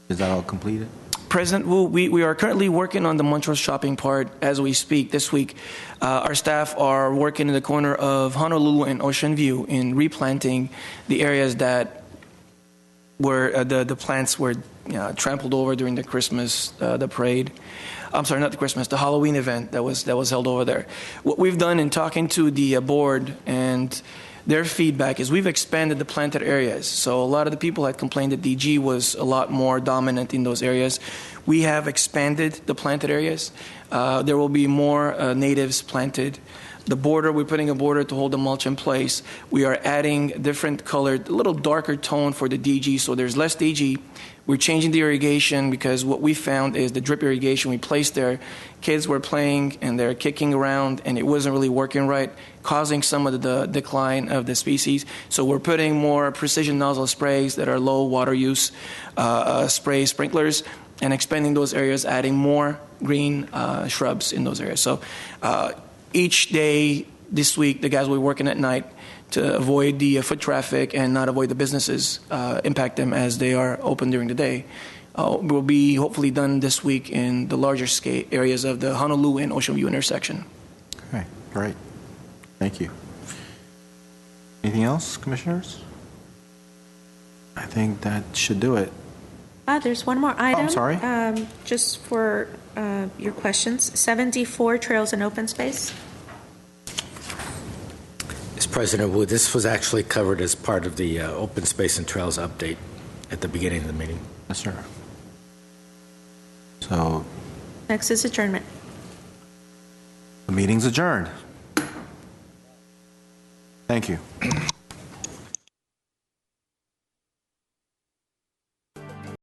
Is that all completed? President Wu, we are currently working on the Montrose Shopping Park as we speak this week. Our staff are working in the corner of Honolulu and Ocean View in replanting the areas that where the plants were trampled over during the Christmas, the parade. I'm sorry, not the Christmas, the Halloween event that was held over there. What we've done in talking to the board and their feedback is we've expanded the planted areas. So a lot of the people had complained that DG was a lot more dominant in those areas. We have expanded the planted areas. There will be more natives planted. The border, we're putting a border to hold the mulch in place. We are adding different colored, a little darker tone for the DG, so there's less DG. We're changing the irrigation because what we found is the drip irrigation we placed there, kids were playing and they're kicking around and it wasn't really working right, causing some of the decline of the species. So we're putting more precision nozzle sprays that are low water use sprinklers, and expanding those areas, adding more green shrubs in those areas. So each day this week, the guys will be working at night to avoid the foot traffic and not avoid the businesses, impact them as they are open during the day. Will be hopefully done this week in the larger scale areas of the Honolulu and Ocean View intersection. Okay, great. Thank you. Anything else, commissioners? I think that should do it. There's one more item. I'm sorry. Just for your questions. 7D4, Trails and Open Space. Mr. President Wu, this was actually covered as part of the Open Space and Trails update at the beginning of the meeting. Yes, sir. So Next is adjournment. the meeting's adjourned. Thank you.